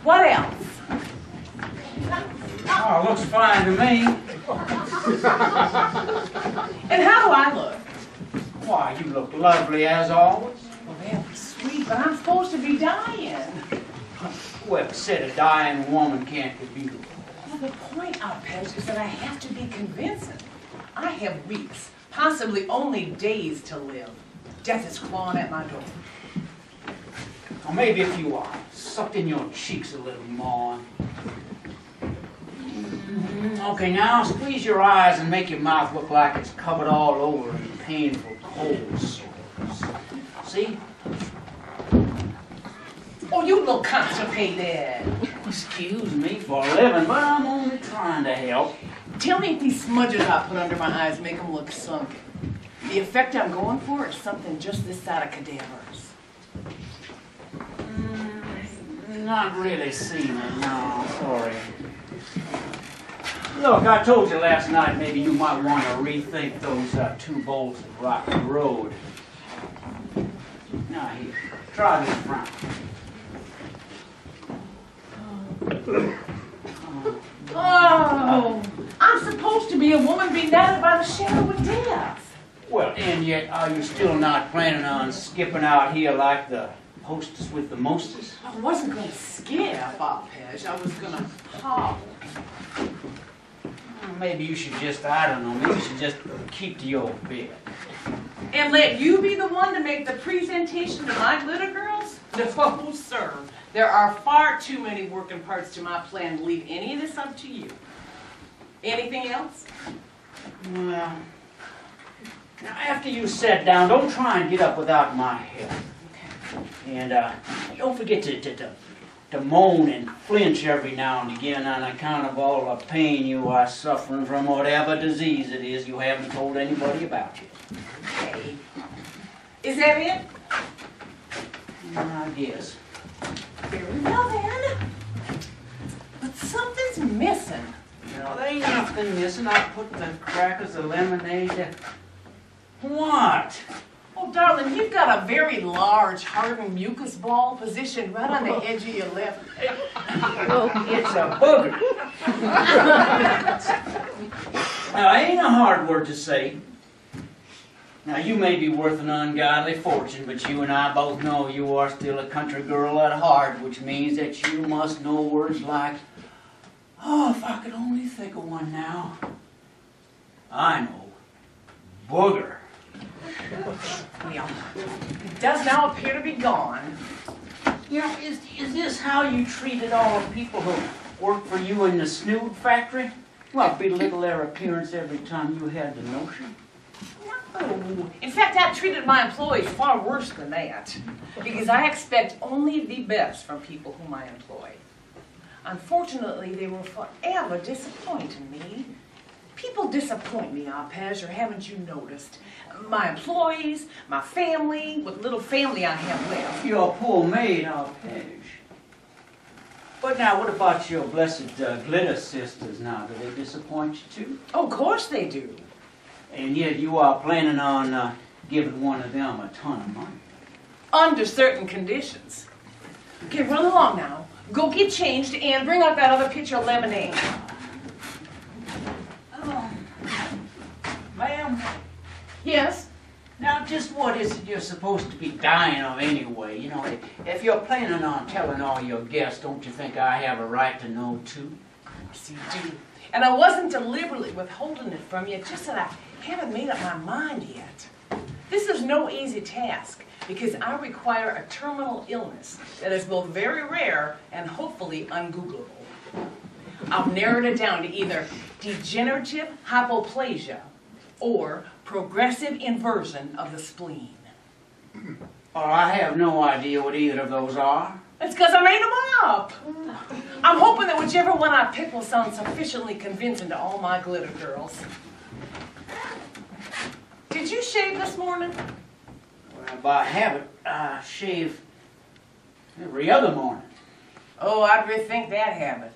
What else? Oh, looks fine to me. And how do I look? Why, you look lovely as always. Well, that's sweet, but I'm supposed to be dying. Well, said a dying woman can't be beautiful. Well, the point, Arpege, is that I have to be convincing. I have weeks, possibly only days to live. Death is clawing at my door. Or maybe if you sucked in your cheeks a little more. Okay, now squeeze your eyes and make your mouth look like it's covered all over in painful cold sores. See? Oh, you look constipated. Excuse me for a living, but I'm only trying to help. Tell me if these smudges I put under my eyes make them look sunken. The effect I'm going for is something just this side of cadavers. Not really seen it, no, sorry. Look, I told you last night maybe you might want to rethink those 2 bolts of Rock Road. Now here, try this front. Oh, I'm supposed to be a woman benighted by the shadow of death. Well, and yet, are you still not planning on skipping out here like the hostess with the mostest? I wasn't going to skip, Arpege. I was going to hobble. Maybe you should just, I don't know, maybe you should just keep to your bed. And let you be the one to make the presentation to my glitter girls? No, sir. There are far too many working parts to my plan to leave any of this up to you. Anything else? Well, now after you sat down, don't try and get up without my help. Okay. And don't forget to moan and flinch every now and again on account of all the pain you are suffering from whatever disease it is you haven't told anybody about yet. Okay. Is that it? I guess. Very well then. But something's missing. No, there ain't nothing missing. I put the crackers of lemonade. What? Oh, darling, you've got a very large, hardened mucus ball positioned right on the edge of your lip. It's a booger. Now, ain't a hard word to say. Now, you may be worth an ungodly fortune, but you and I both know you are still a country girl at heart, which means that you must know words like, oh, if I could only think of one now. I know. Booger. Well, it does now appear to be gone. You know, is this how you treated all the people who worked for you in the snood factory? Well, belittle their appearance every time you had the notion. No. In fact, I treated my employees far worse than that. Because I expect only the best from people whom I employ. Unfortunately, they will forever disappoint me. People disappoint me, Arpege, or haven't you noticed? My employees, my family, what little family I have left. Your poor maid, Arpege. But now, what about your blessed glitter sisters now? Do they disappoint you too? Oh, of course they do. And yet you are planning on giving one of them a ton of money. Under certain conditions. Okay, run along now. Go get changed and bring out that other pitcher of lemonade. Ma'am? Yes? Now, just what is it you're supposed to be dying of anyway? You know, if you're planning on telling all your guests, don't you think I have a right to know too? Yes, you do. And I wasn't deliberately withholding it from you, it's just that I haven't made up my mind yet. This is no easy task, because I require a terminal illness that is both very rare and hopefully ungoogleable. I've narrowed it down to either degenerative hypoplasia or progressive inversion of the spleen. Oh, I have no idea what either of those are. It's because I made them up. I'm hoping that whichever one I pick will sound sufficiently convincing to all my glitter girls. Did you shave this morning? Well, by habit, I shave every other morning. Oh, I'd rethink that habit.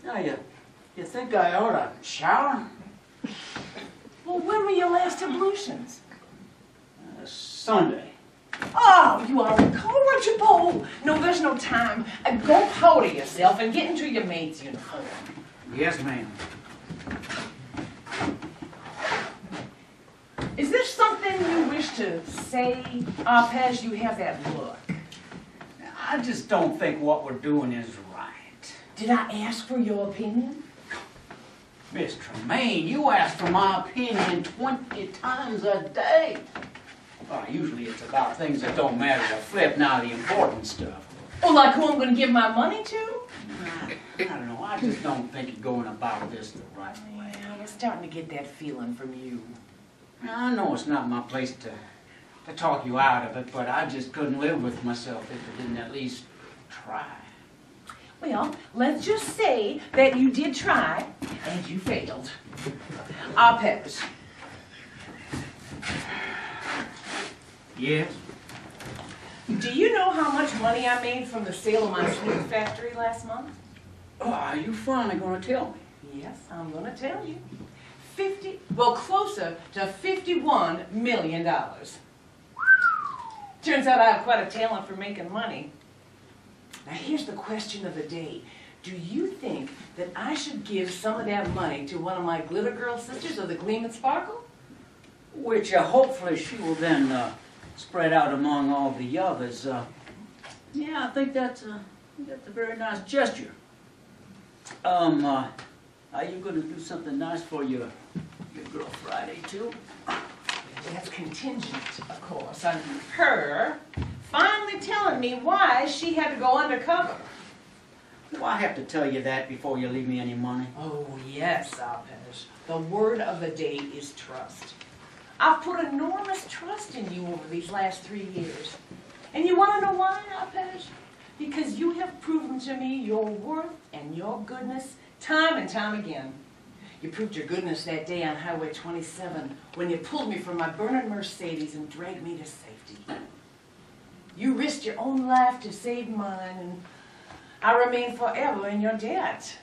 Now, you think I ought to shower? Well, when were your last ablutions? Sunday. Oh, Oh, you are incorrigible. No, there's no time. Go powder yourself and get into your maid's uniform. Yes, ma'am. Is there something you wish to say, Arpez? You have that look. I just don't think what we're doing is right. Did I ask for your opinion? Miss Tremaine, you ask for my opinion 20 times a day. Well, usually it's about things that don't matter to Flip, now the important stuff. Oh, like who I'm going to give my money to? I don't know, I just don't think you're going about this the right way. Well, I'm starting to get that feeling from you. I know it's not my place to talk you out of it, but I just couldn't live with myself if I didn't at least try. Well, let's just say that you did try, and you failed. Arpez. Yes? Do you know how much money I made from the sale of my sweet factory last month? Oh, are you finally going to tell me? Yes, I'm going to tell you. Closer to $51 million. Turns out I have quite a talent for making money. Now here's the question of the day. Do you think that I should give some of that money to one of my glitter girl sisters of the Gleam and Sparkle? Which hopefully she will then spread out among all the others. Yeah, I think that's a very nice gesture. Are you going to do something nice for your girl Friday too? That's contingent, of course, on her finally telling me why she had to go undercover. Do I have to tell you that before you leave me any money? Oh, yes, Arpez. The word of the day is trust. I've put enormous trust in you over these last 3 years. And you want to know why, Arpez? Because you have proven to me your worth and your goodness time and time again. You proved your goodness that day on Highway 27 when you pulled me from my burning Mercedes and dragged me to safety. You risked your own life to save mine, and I remain forever in your debt.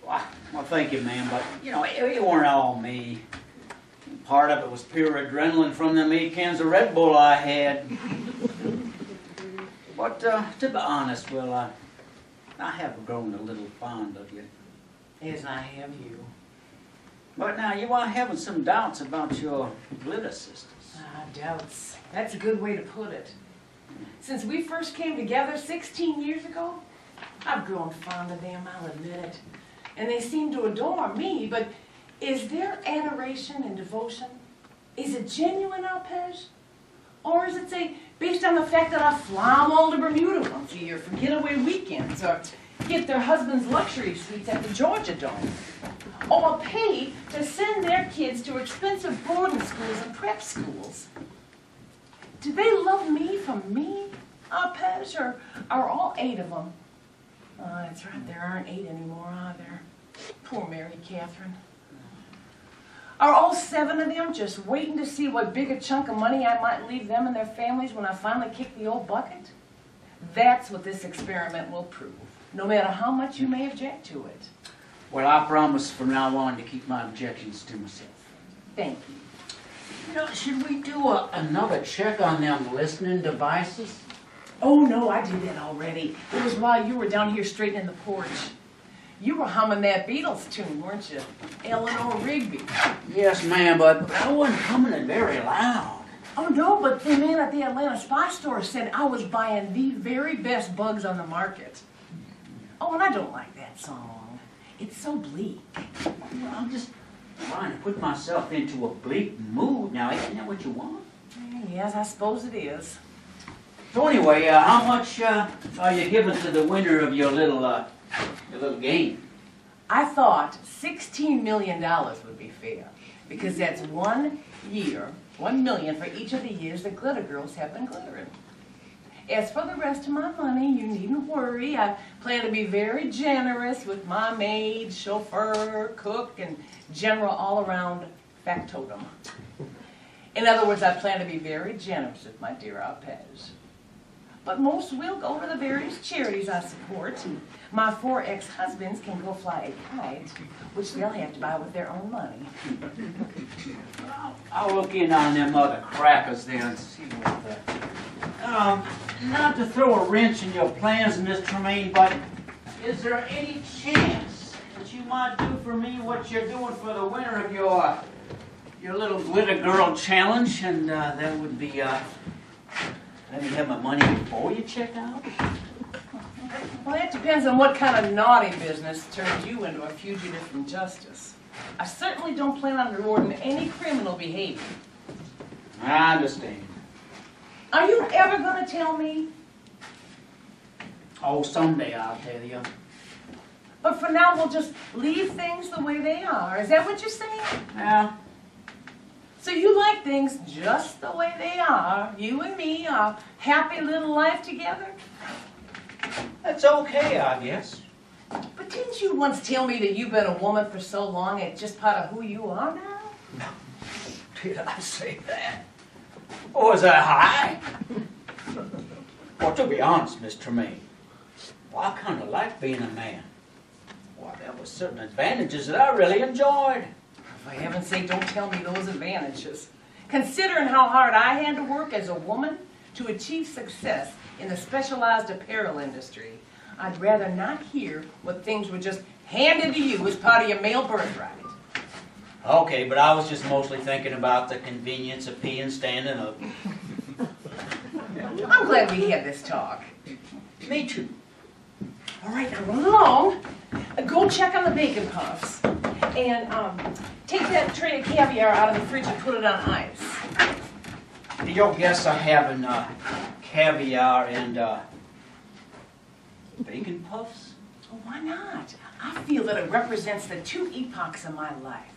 Well, thank you, ma'am, but, you know, you weren't all me. Part of it was pure adrenaline from them 8 cans of Red Bull I had. But, to be honest, Will, I have grown a little fond of you. As I have you. But now you are having some doubts about your glitter sisters. Doubts. That's a good way to put it. Since we first came together 16 years ago, I've grown fond of them, I'll admit it. And they seem to adore me, but is their adoration and devotion, is it genuine, Arpez? Or is it, say, based on the fact that I fly them all to Bermuda once a year for getaway weekends, or get their husbands' luxury suites at the Georgia Dome, or pay to send their kids to expensive boarding schools and prep schools? Do they love me for me, Arpez, or are all 8 of them? Oh, that's right, there aren't 8 anymore, are there? Poor Mary Catherine. Are all 7 of them just waiting to see what big a chunk of money I might leave them and their families when I finally kick the old bucket? That's what this experiment will prove, no matter how much you may object to it. Well, I promise from now on to keep my objections to myself. Thank you. You know, should we do another check on them listening devices? Oh, no, I did that already. It was while you were down here straightening the porch. You were humming that Beatles tune, weren't you? Eleanor Rigby. Yes, ma'am, but I wasn't humming it very loud. Oh, no, but the man at the Atlanta Spy Store said I was buying the very best bugs on the market. Oh, and I don't like that song. It's so bleak. Well, I'm just trying to put myself into a bleak mood now. Isn't that what you want? Yes, I suppose it is. So anyway, how much are you giving to the winner of your little game? I thought $16 million would be fair, because that's 1 year, 1 million for each of the years the Glitter Girls have been glittering. As for the rest of my money, you needn't worry. I plan to be very generous with my maid, chauffeur, cook, and general all-around factotum. In other words, I plan to be very generous with my dear Arpez. but most will go to the various charities I support. My 4 ex-husbands can go fly a kite, which they'll have to buy with their own money. I'll look in on them other crackers there and see what not to throw a wrench in your plans, Miss Tremaine, but is there any chance that you might do for me what you're doing for the winner of your little glitter girl challenge? And that would be let me have my money before you check out. Well, that depends on what kind of naughty business turns you into a fugitive from justice. I certainly don't plan on rewarding any criminal behavior. I understand. Are you ever going to tell me? Oh, someday I'll tell you. But for now, we'll just leave things the way they are. Is that what you're saying? Yeah. So you like things just the way they are, you and me, a happy little life together? That's okay, I guess. But didn't you once tell me that you've been a woman for so long it's just part of who you are now? No. Did I say that? Or was that high? Well, to be honest, Miss Tremaine, well, I kind of like being a man. Well, there were certain advantages that I really enjoyed. For heaven's sake, don't tell me those advantages. Considering how hard I had to work as a woman to achieve success in the specialized apparel industry, I'd rather not hear what things were just handed to you as part of your male birthright. Okay, but I was just mostly thinking about the convenience of peeing standing up. I'm glad we had this talk. Me too. All right, now run along. Go check on the bacon puffs. And take that tray of caviar out of the fridge and put it on ice. Your guests are having caviar and bacon puffs? Well, why not? I feel that it represents the 2 epochs of my life.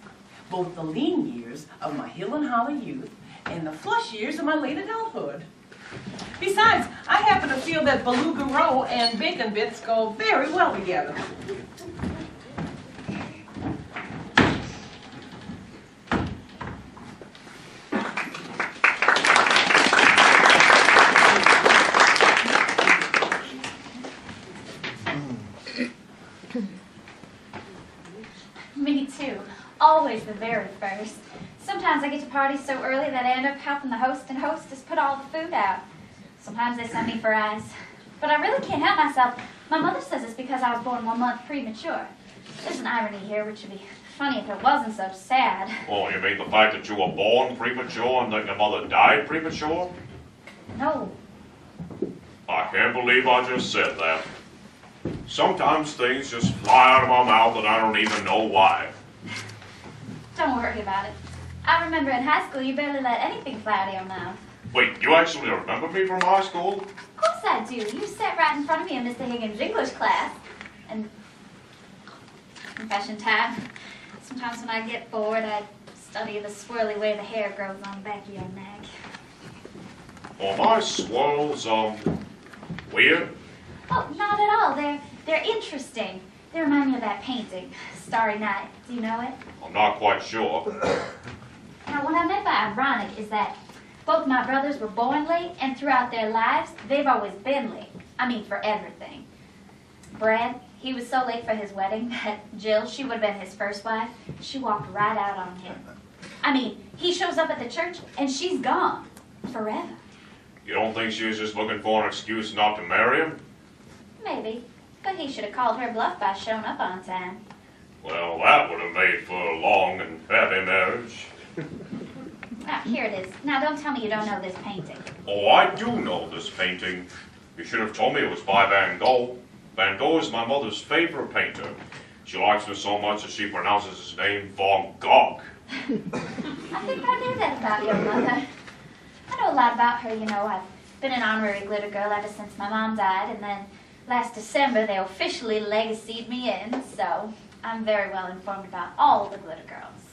Both the lean years of my hill and holly youth and the flush years of my late adulthood. Besides, I happen to feel that beluga roe and bacon bits go very well together. Me too. Always the very first. Sometimes I get to parties so early that I end up helping the host and hostess put all the food out. Sometimes they send me fries. But I really can't help myself. My mother says it's because I was born 1 month premature. There's an irony here, which would be funny if it wasn't so sad. Oh, you mean the fact that you were born premature and that your mother died premature? No. I can't believe I just said that. Sometimes things just fly out of my mouth and I don't even know why. Don't worry about it. I remember in high school you barely let anything fly out of your mouth. Wait, you actually remember me from high school? Of course I do. You sat right in front of me in Mr. Higgins' English class. And confession time. Sometimes when I get bored, I study the swirly way the hair grows on the back of your neck. Are my swirls, weird? Oh, not at all. They're interesting. They remind me of that painting, Starry Night. Do you know it? I'm not quite sure. Now, what I meant by ironic is that both my brothers were born late, and throughout their lives, they've always been late. I mean, for everything. Brad, he was so late for his wedding that Jill, she would have been his first wife, she walked right out on him. I mean, he shows up at the church, and she's gone. Forever. You don't think she was just looking for an excuse not to marry him? Maybe. But he should have called her bluff by showing up on time. Well, that would have made for a long and happy marriage. Now, here it is. Now, don't tell me you don't know this painting. Oh, I do know this painting. You should have told me it was by Van Gogh. Van Gogh is my mother's favorite painter. She likes him so much that she pronounces his name Van Gogh. I think I knew that about your mother. I know a lot about her, you know. I've been an honorary glitter girl ever since my mom died, and then last December they officially legacied me in, so I'm very well informed about all the glitter girls.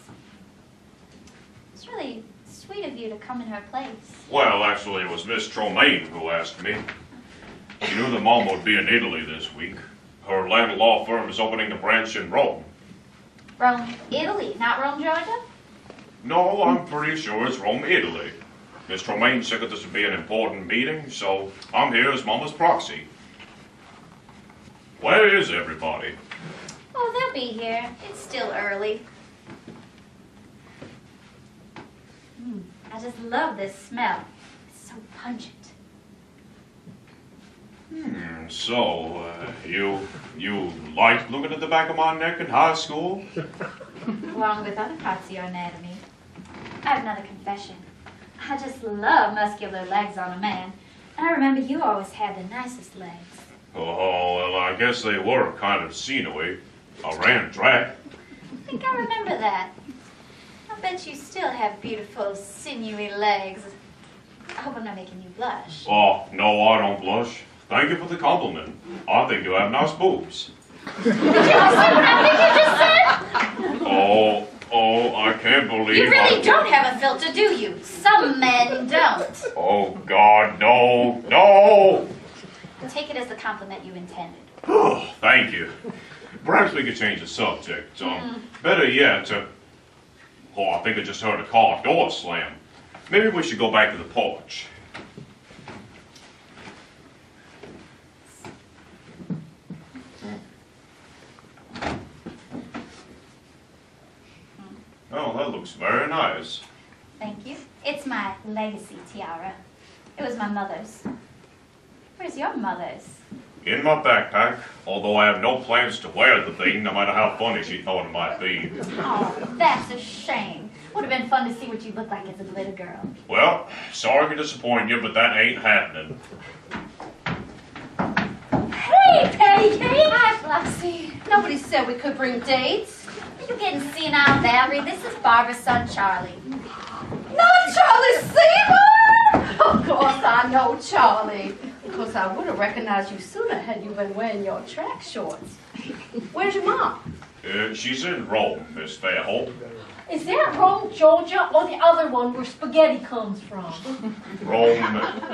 It's really sweet of you to come in her place. Well, actually, it was Miss Tremaine who asked me. She knew that Mom would be in Italy this week. Her land law firm is opening a branch in Rome. Rome, Italy, not Rome, Georgia? No, I'm pretty sure it's Rome, Italy. Miss Tremaine said that this would be an important meeting, so I'm here as Mama's proxy. Where is everybody? Oh, they'll be here. It's still early. I just love this smell. It's so pungent. So, you liked looking at the back of my neck in high school? Along with other parts of your anatomy. I have another confession. I just love muscular legs on a man. And I remember you always had the nicest legs. Oh, well, I guess they were kind of scenery. I ran track. I think I remember that. I bet you still have beautiful, sinewy legs. I hope I'm not making you blush. Oh, no, I don't blush. Thank you for the compliment. I think you have nice boobs. Did you also what I think you just said? Oh, I can't believe You really don't have a filter, do you? Some men don't. Oh, God, no. Take it as the compliment you intended. Oh, thank you. Perhaps we could change the subject. Better yet, I think I just heard a car door slam. Maybe we should go back to the porch. Oh, that looks very nice. Thank you. It's my legacy tiara. It was my mother's. Where's your mother's? In my backpack, although I have no plans to wear the thing, no matter how funny she thought it might be. Oh, that's a shame. Would have been fun to see what you look like as a glitter girl. Well, sorry to disappoint you, but that ain't happening. Hey, Patty Cake! Hi, Flossie. Nobody said we could bring dates. Are you getting senile, Valerie? This is Barbara's son, Charlie. Not Charlie Seymour! Of course I know Charlie. Of course I would have recognized you sooner had you been wearing your track shorts. Where's your mom? She's in Rome, Miss Fairhope. Is that Rome, Georgia, or the other one where spaghetti comes from? Rome,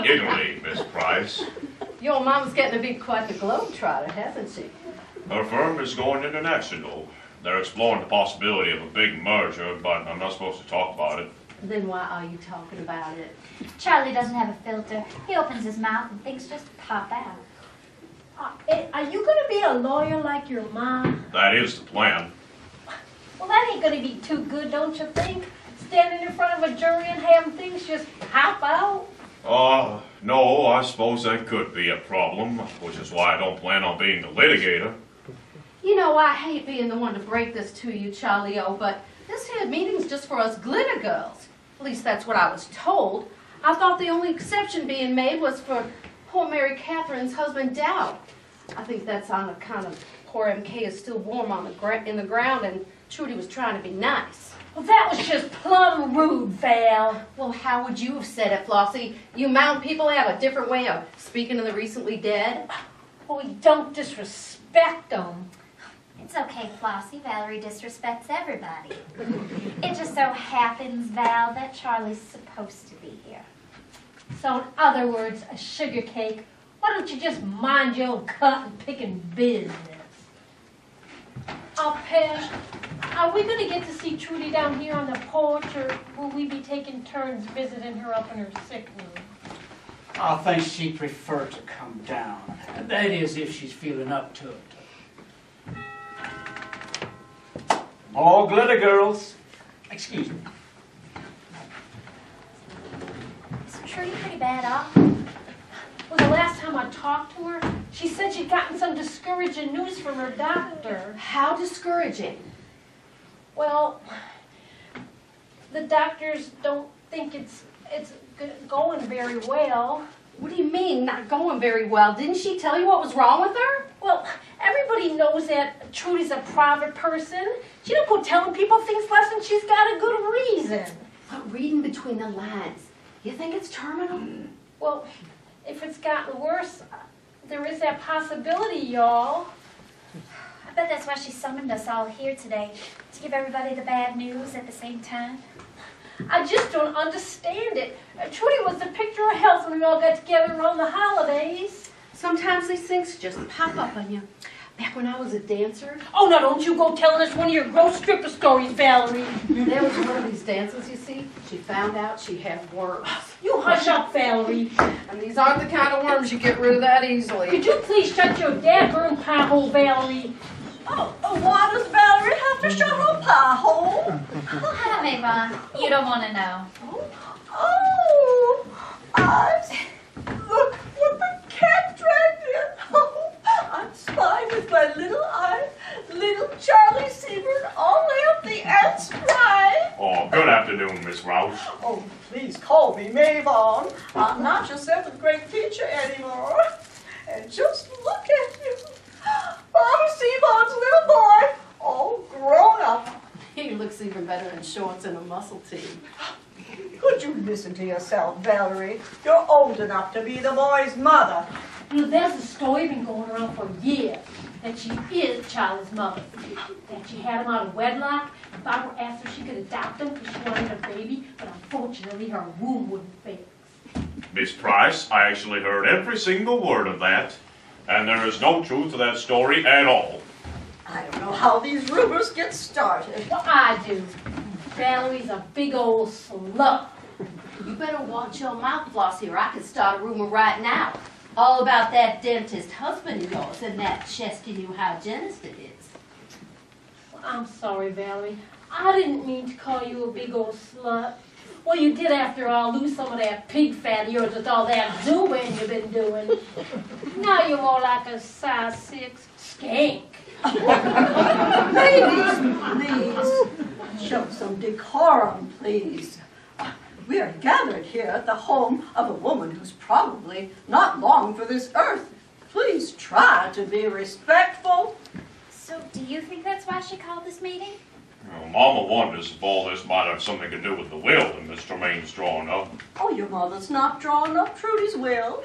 Italy, Miss Price. Your mom's getting to be quite the globetrotter, hasn't she? Her firm is going international. They're exploring the possibility of a big merger, but I'm not supposed to talk about it. Then why are you talking about it? Charlie doesn't have a filter. He opens his mouth and things just pop out. Are you going to be a lawyer like your mom? That is the plan. Well, that ain't going to be too good, don't you think? Standing in front of a jury and having things just pop out? No, I suppose that could be a problem, which is why I don't plan on being the litigator. You know, I hate being the one to break this to you, Charlie-O, but this here meeting's just for us glitter girls. At least that's what I was told. I thought the only exception being made was for poor Mary Catherine's husband, Dow. I think that's on account of poor MK is still warm on in the ground and Trudy was trying to be nice. Well, that was just plumb rude, Val. Well, how would you have said it, Flossie? You mountain people have a different way of speaking of the recently dead. Well, we don't disrespect them. It's okay, Flossie. Valerie disrespects everybody. It just so happens, Val, that Charlie's supposed to be here. So in other words, a sugar cake, why don't you just mind your own cotton picking business? Peg, are we going to get to see Trudy down here on the porch, or will we be taking turns visiting her up in her sick room? I think she'd prefer to come down. That is, if she's feeling up to it. All glitter girls. Excuse me. Is Trudy pretty bad off? Well, the last time I talked to her, she said she'd gotten some discouraging news from her doctor. How discouraging. Well, the doctors don't think it's going very well. What do you mean, not going very well? Didn't she tell you what was wrong with her? Well, everybody knows that Trudy's a private person. She don't go telling people things less than she's got a good reason. But reading between the lines, you think it's terminal? Well, if it's gotten worse, there is that possibility, y'all. I bet that's why she summoned us all here today, to give everybody the bad news at the same time. I just don't understand it. Trudy was the picture of health when we all got together around the holidays. Sometimes these things just pop up on you. Back when I was a dancer, Oh, now don't you go telling us one of your gross stripper stories, Valerie. there was one of these dances, you see. She found out she had worms. You hush up, Valerie. And these aren't the kind of worms you get rid of that Could easily. you please shut your dadgum pie hole, Valerie? Oh, why does Valerie have to shut her pie hole? Hi, Mayvon. You don't want to know. Oh, eyes. Look what the cat dragged in. Oh, I'm spying with my little eye. Little Charlie Seabird only up the ants right. Oh, good afternoon, Miss Rouse. Oh, please call me Mavon. I'm not your 7th grade teacher anymore. And just look at you. Bobby Seaborn's little boy, all grown up. He looks even better in shorts and a muscle tee. Could you listen to yourself, Valerie? You're old enough to be the boy's mother. You know, there's a story been going around for years that she is Charlie's mother. That she had him out of wedlock, and Barbara asked if she could adopt him because she wanted a baby, but unfortunately her womb wouldn't fit. Miss Price, I actually heard every single word of that, and there is no truth to that story at all. I don't know how these rumors get started. Well, I do. Valerie's a big old slut. You better watch your mouth, Flossie, or I could start a rumor right now. All about that dentist husband of yours and that chesty new hygienist it is. Well, I'm sorry, Valerie. I didn't mean to call you a big old slut. Well, you did, after all, lose some of that pig fat of yours with all that zooming you've been doing. Now you're more like a size 6 skank. Ladies, please, show some decorum, please. We are gathered here at the home of a woman who's probably not long for this earth. Please try to be respectful. So, do you think that's why she called this meeting? Well, Mama wonders if all this might have something to do with the will that Miss Tremaine's drawing up. Oh, your mother's not drawing up Trudy's will.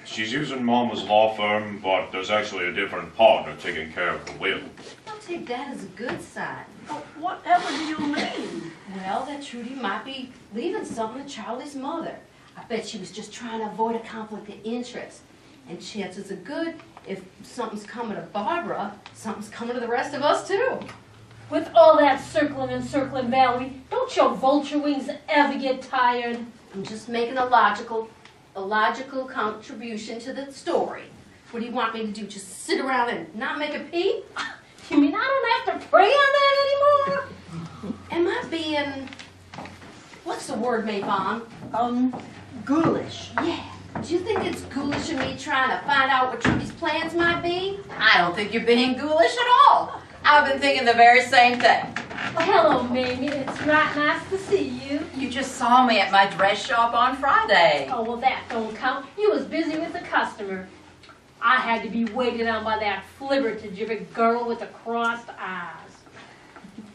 She's using Mama's law firm, but there's actually a different partner taking care of the will. I'll take that as a good sign. Oh, whatever do you mean? Well, that Trudy might be leaving something to Charlie's mother. I bet she was just trying to avoid a conflict of interest. And chances are good, if something's coming to Barbara, something's coming to the rest of us too. With all that circling and circling, Valerie, don't your vulture wings ever get tired? I'm just making a logical contribution to the story. What do you want me to do? Just sit around and not make a peep? You mean I don't have to pray on that anymore? Am I being, what's the word, Mayvon? Ghoulish. Yeah. Do you think it's ghoulish of me trying to find out what Trudy's plans might be? I don't think you're being ghoulish at all. I've been thinking the very same thing. Well, hello, Mamie. It's right nice to see you. You just saw me at my dress shop on Friday. Oh, well, that don't count. You was busy with a customer. I had to be waited on by that flibbertage of a girl with the crossed eyes.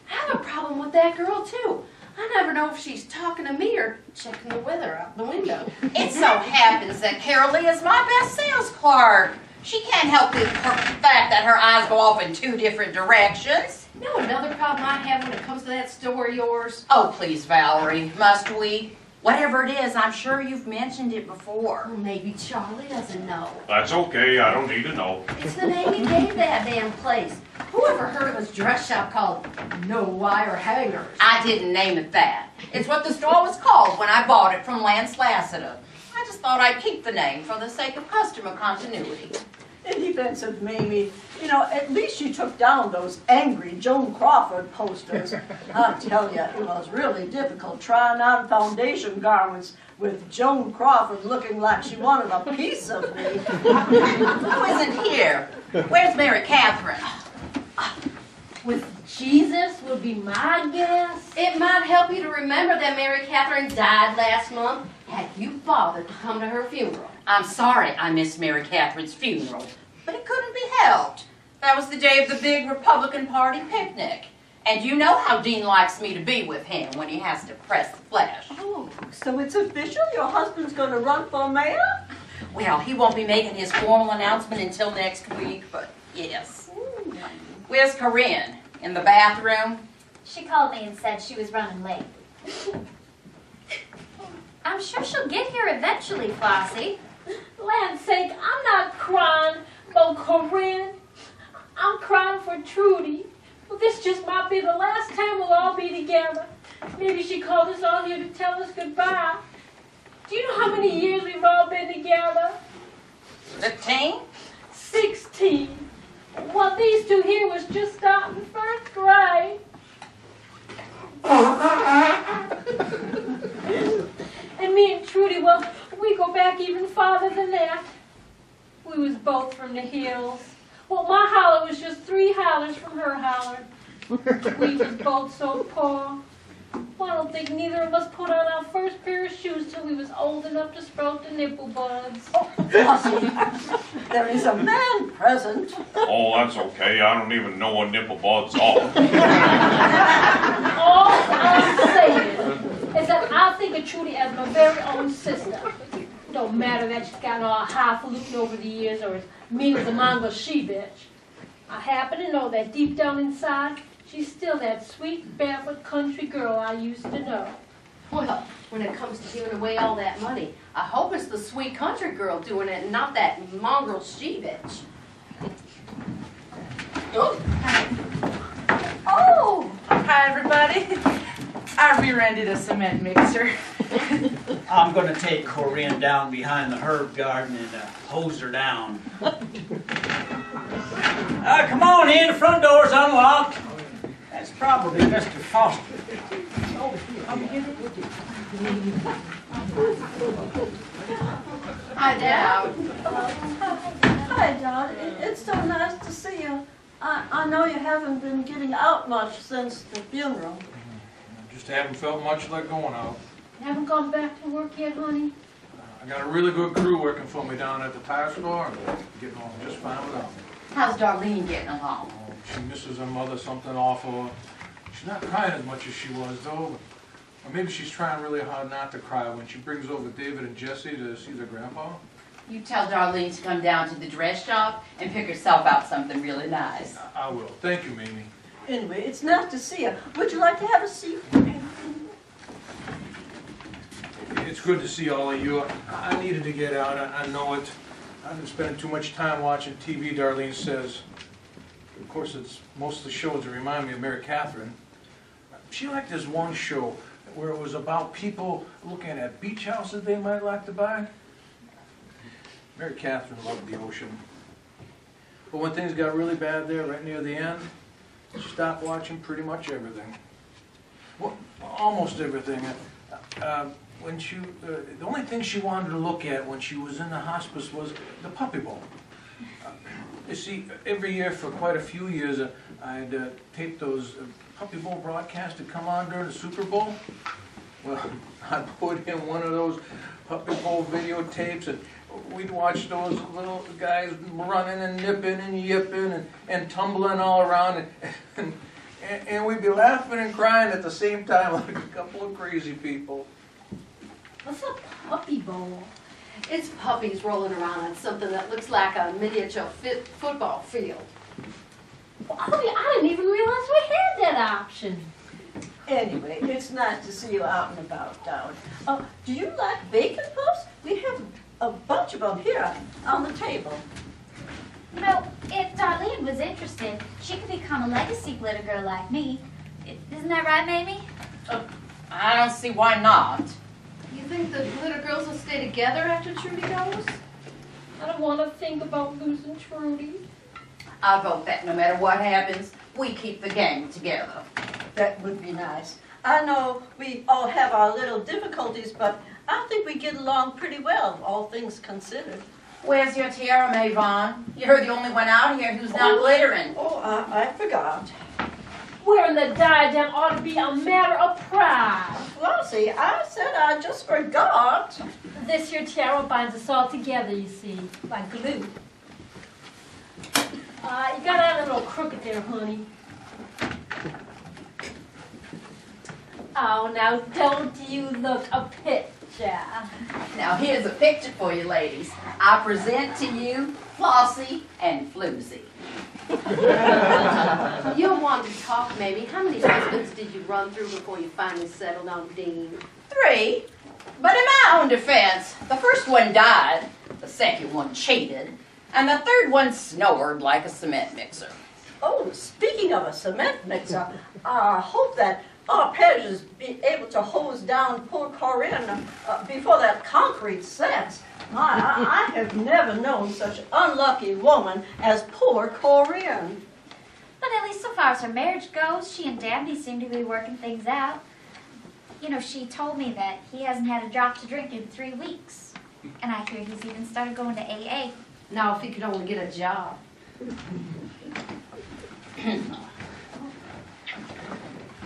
I have a problem with that girl, too. I never know if she's talking to me or checking the weather out the window. It so happens that Carol Lee is my best sales clerk. She can't help the fact that her eyes go off in 2 different directions. You know another problem I have when it comes to that store of yours? Oh, please, Valerie, must we? Whatever it is, I'm sure you've mentioned it before. Well, maybe Charlie doesn't know. That's okay, I don't need to know. It's the name you gave that damn place. Who ever heard of a dress shop called No Wire Hangers? I didn't name it that. It's what the store was called when I bought it from Lance Lassiter. I just thought I'd keep the name for the sake of customer continuity. In defense of Mamie, you know, at least she took down those angry Joan Crawford posters. I tell you, it was really difficult trying on foundation garments with Joan Crawford looking like she wanted a piece of me. Who isn't here? Where's Mary Catherine? With Jesus would be my guess. It might help you to remember that Mary Catherine died last month. Had you bothered to come to her funeral? I'm sorry I missed Mary Catherine's funeral, but it couldn't be helped. That was the day of the big Republican Party picnic. And you know how Dean likes me to be with him when he has to press the flesh. Oh, so it's official? Your husband's going to run for mayor? Well, he won't be making his formal announcement until next week, but yes. Where's Corinne? In the bathroom? She called me and said she was running late. I'm sure she'll get here eventually, Flossie. Land's sake, I'm not crying about Corinne. crying for Trudy. Well, this just might be the last time we'll all be together. Maybe she called us all here to tell us goodbye. Do you know how many years we've all been together? 15? 16. Well, these two here was just starting first grade. And me and Trudy, well, we go back even farther than that. We was both from the hills. Well, my holler was just 3 hollers from her holler. We was both so poor. Well, I don't think neither of us put on our first pair of shoes till we was old enough to sprout the nipple buds. Flossie, there is a man present. Oh, that's okay. I don't even know what nipple buds are. All I'm saying is that I think of Trudy as my very own sister. Don't matter that she's gotten all highfalutin over the years or as mean as a Mongol she-bitch. I happen to know that deep down inside, she's still that sweet, barefoot country girl I used to know. Well, when it comes to giving away all that money, I hope it's the sweet country girl doing it and not that mongrel she-bitch. Oh, Hi, everybody. I rear-ended a cement mixer. I'm gonna take Corinne down behind the herb garden and hose her down. Come on in, the front door's unlocked. That's probably Mr. Foster. Hi, Dad. hi, Dot. It's so nice to see you. I know you haven't been getting out much since the funeral. Just haven't felt much like going out. Haven't gone back to work yet, honey? I got a really good crew working for me down at the tire store, and getting along just fine without me. How's Darlene getting along? Oh, she misses her mother something awful. She's not crying as much as she was, though. Or maybe she's trying really hard not to cry when she brings over David and Jesse to see their grandpa. You tell Darlene to come down to the dress shop and pick herself out something really nice. I will. Thank you, Mamie. Anyway, it's nice to see you. Would you like to have a seat? It's good to see all of you. I needed to get out. I know it. I've been spending too much time watching TV, Darlene says. Of course, it's most of the shows that remind me of Mary Catherine. She liked this one show where it was about people looking at beach houses they might like to buy. Mary Catherine loved the ocean. But when things got really bad there, right near the end, she stopped watching pretty much everything. Well, almost everything. When she, the only thing she wanted to look at when she was in the hospice was the Puppy Bowl. You see, every year for quite a few years, I'd tape those Puppy Bowl broadcasts that come on during the Super Bowl. Well, I put in one of those Puppy Bowl videotapes, and we'd watch those little guys running and nipping and yipping and tumbling all around, and we'd be laughing and crying at the same time like a couple of crazy people. What's a puppy bowl? It's puppies rolling around on something that looks like a miniature football field. Well, honey, I didn't even realize we had that option. Anyway, it's nice to see you out and about, Dowd. Do you like bacon puffs? We have a bunch of them here on the table. You know, if Darlene was interested, she could become a legacy glitter girl like me. Isn't that right, Mamie? I don't see why not. You think the glitter girls will stay together after Trudy goes? I don't want to think about losing Trudy. I vote that no matter what happens, we keep the gang together. That would be nice. I know we all have our little difficulties, but I think we get along pretty well, all things considered. Where's your tiara, Mayvon? You're the only one out here who's not glittering. Oh, I forgot. Wearing the diadem ought to be a matter of pride. Flossie, I said I just forgot. This here tiara binds us all together, you see, like glue. You got out a little crooked there, honey. Oh, now don't you look a picture. Now here's a picture for you ladies. I present to you Flossie and Floozy. You'll want to talk, maybe. How many husbands did you run through before you finally settled on Dean? 3. But in my own defense, the first one died, the second one cheated, and the third one snored like a cement mixer. Oh, speaking of a cement mixer, I hope that arpeggios be able to hose down poor Corinne before that concrete sets. My, I have never known such an unlucky woman as poor Corinne. But at least so far as her marriage goes, she and Dabney seem to be working things out. You know, she told me that he hasn't had a drop to drink in 3 weeks. And I hear he's even started going to AA. Now, if he could only get a job.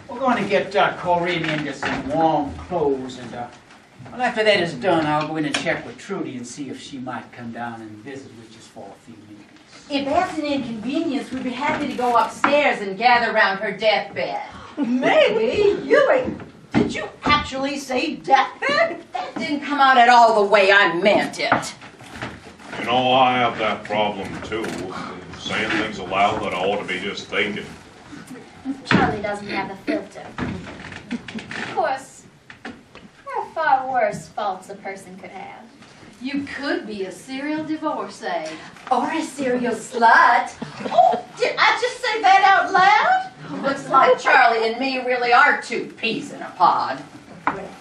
We're going to get Corinne into some warm clothes, and well, after that is done, I'll go in and check with Trudy and see if she might come down and visit with us for a few minutes. If that's an inconvenience, we'd be happy to go upstairs and gather around her deathbed. Maybe Ewing. Did you actually say deathbed? That didn't come out at all the way I meant it. You know, I have that problem too. Saying things aloud that I ought to be just thinking. Charlie doesn't have a filter. Of course, there are far worse faults a person could have. You could be a serial divorcee. Or a serial slut. Oh, did I just say that out loud? Looks like Charlie and me really are 2 peas in a pod.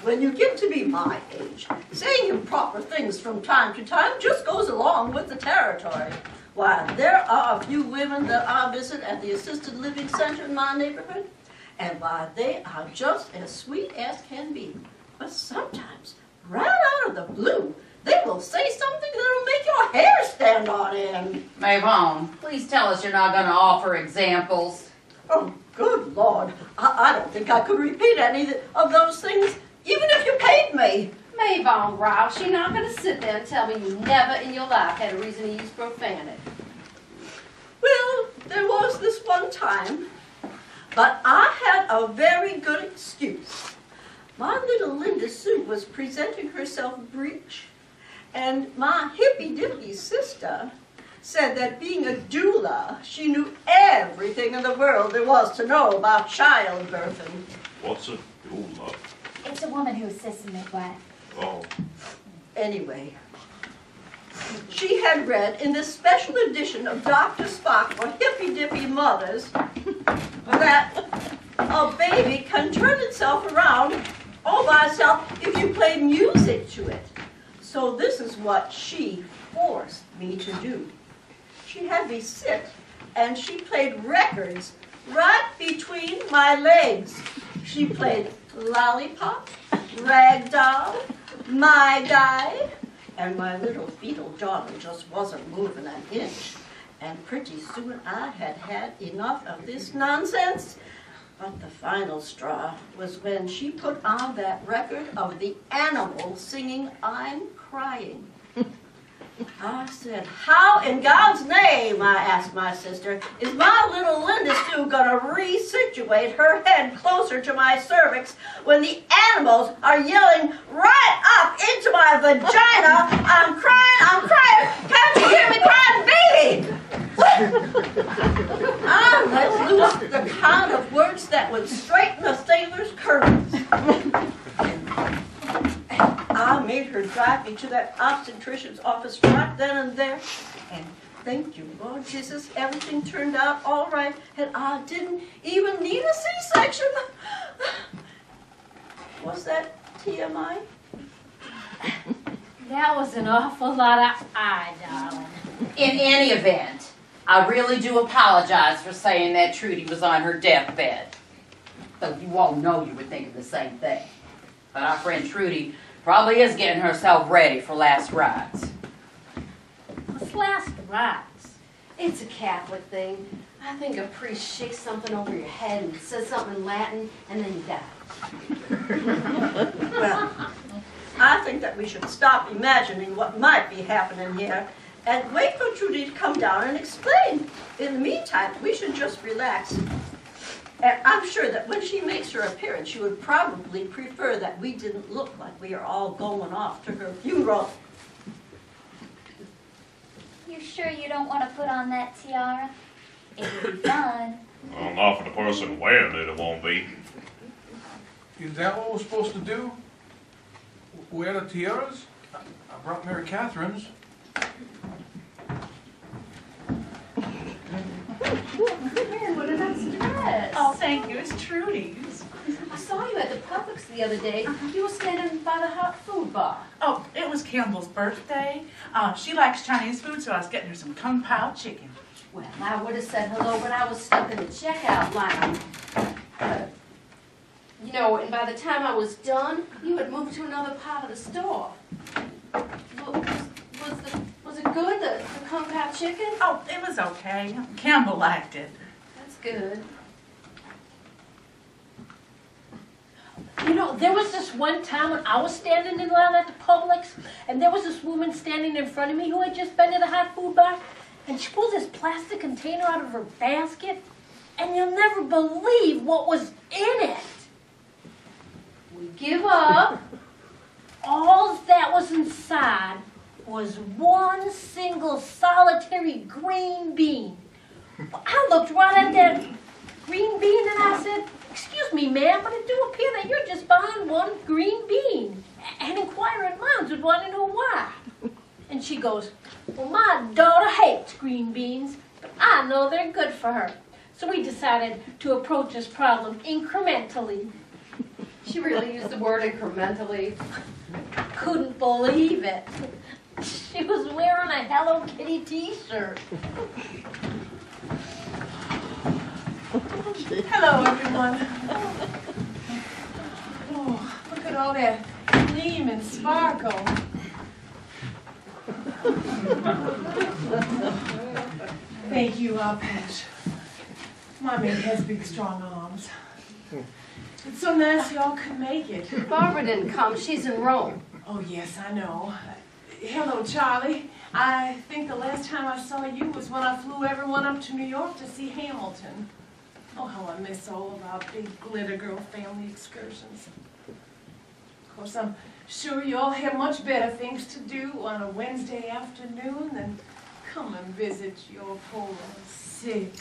When you get to be my age, saying improper things from time to time just goes along with the territory. Why, there are a few women that I visit at the assisted living center in my neighborhood, and why, they are just as sweet as can be. But sometimes, right out of the blue, they will say something that'll make your hair stand on end. Mayvon, please tell us you're not going to offer examples. Oh, good Lord. I don't think I could repeat any of those things, even if you paid me. Mayvon Rouse, you're not going to sit there and tell me you never in your life had a reason to use profanity. Well, there was this one time, but I had a very good excuse. My little Linda Sue was presenting herself breech, and my hippy-dippy sister said that being a doula, she knew everything in the world there was to know about childbirthing. What's a doula? It's a woman who assists a midwife. Oh. Anyway, she had read in this special edition of Dr. Spock for hippy-dippy mothers that a baby can turn itself around all by itself if you play music to it. So this is what she forced me to do. She had me sit and she played records right between my legs. She played Lollipop, Ragdoll, My Guy, and my little fetal darling just wasn't moving an inch. And pretty soon I had had enough of this nonsense. But the final straw was when she put on that record of the Animals singing I'm Crying. I said, how in God's name, I asked my sister, is my little Linda Sue going to resituate her head closer to my cervix when the Animals are yelling right up into my vagina, I'm crying, can't you hear me crying, baby? I let loose the kind of words that would straighten a sailor's curtains. I made her drive me to that obstetrician's office right then and there. And thank you, Lord Jesus, everything turned out all right, and I didn't even need a C-section. Was that TMI? That was an awful lot of eye, darling. In any event, I really do apologize for saying that Trudy was on her deathbed. Though you all know you were thinking the same thing. But our friend Trudy probably is getting herself ready for last rites. What's last rites? It's a Catholic thing. I think a priest shakes something over your head and says something in Latin, and then you die. Well, I think that we should stop imagining what might be happening here and wait for Trudy to come down and explain. In the meantime, we should just relax. And I'm sure that when she makes her appearance, she would probably prefer that we didn't look like we are all going off to her funeral. You sure you don't want to put on that tiara? It would be fun. Well, not for the person wearing it, it won't be. Is that what we're supposed to do? Wear the tiaras? I brought Mary Catherine's. thank you. It's Trudy's. I saw you at the Publix the other day. You were standing by the hot food bar. Oh, it was Campbell's birthday. She likes Chinese food, so I was getting her some Kung Pao chicken. Well, I would have said hello when I was stuck in the checkout line. You know, and by the time I was done, you had moved to another part of the store. Was it good, the Kung Pao chicken? Oh, it was okay. Campbell liked it. That's good. You know, there was this one time when I was standing in line at the Publix, and there was this woman standing in front of me who had just been to the hot food bar, and she pulled this plastic container out of her basket, and you'll never believe what was in it. We give up. All that was inside was one single solitary green bean. I looked right at that green bean and I said, "Excuse me, ma'am, but it do appear that you're just buying one green bean." And inquiring minds would want to know why. And she goes, "Well, my daughter hates green beans, but I know they're good for her." So we decided to approach this problem incrementally. She really used the word incrementally. Couldn't believe it. She was wearing a Hello Kitty t-shirt. Hello, everyone. Oh, look at all that gleam and sparkle. Thank you, Patch. Mommy has big, strong arms. It's so nice y'all could make it. Barbara didn't come. She's in Rome. Oh, yes, I know. Hello, Charlie. I think the last time I saw you was when I flew everyone up to New York to see Hamilton. Oh, how I miss all of our big Glitter Girl family excursions. Of course, I'm sure you all have much better things to do on a Wednesday afternoon than come and visit your poor, sick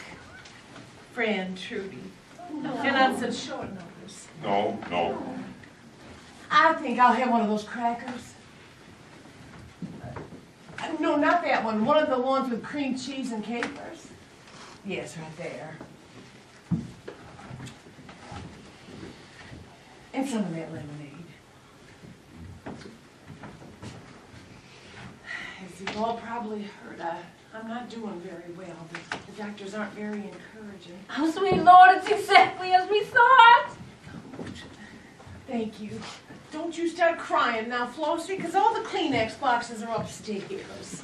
friend, Trudy. And on such short notice. No. I think I'll have one of those crackers. No, not that one. One of the ones with cream cheese and capers. Yes, right there. And some of that lemonade. As you've all probably heard, I'm not doing very well. The doctors aren't very encouraging. Oh, sweet Lord, it's exactly as we thought. Thank you. Don't you start crying now, Flossie, because all the Kleenex boxes are upstairs.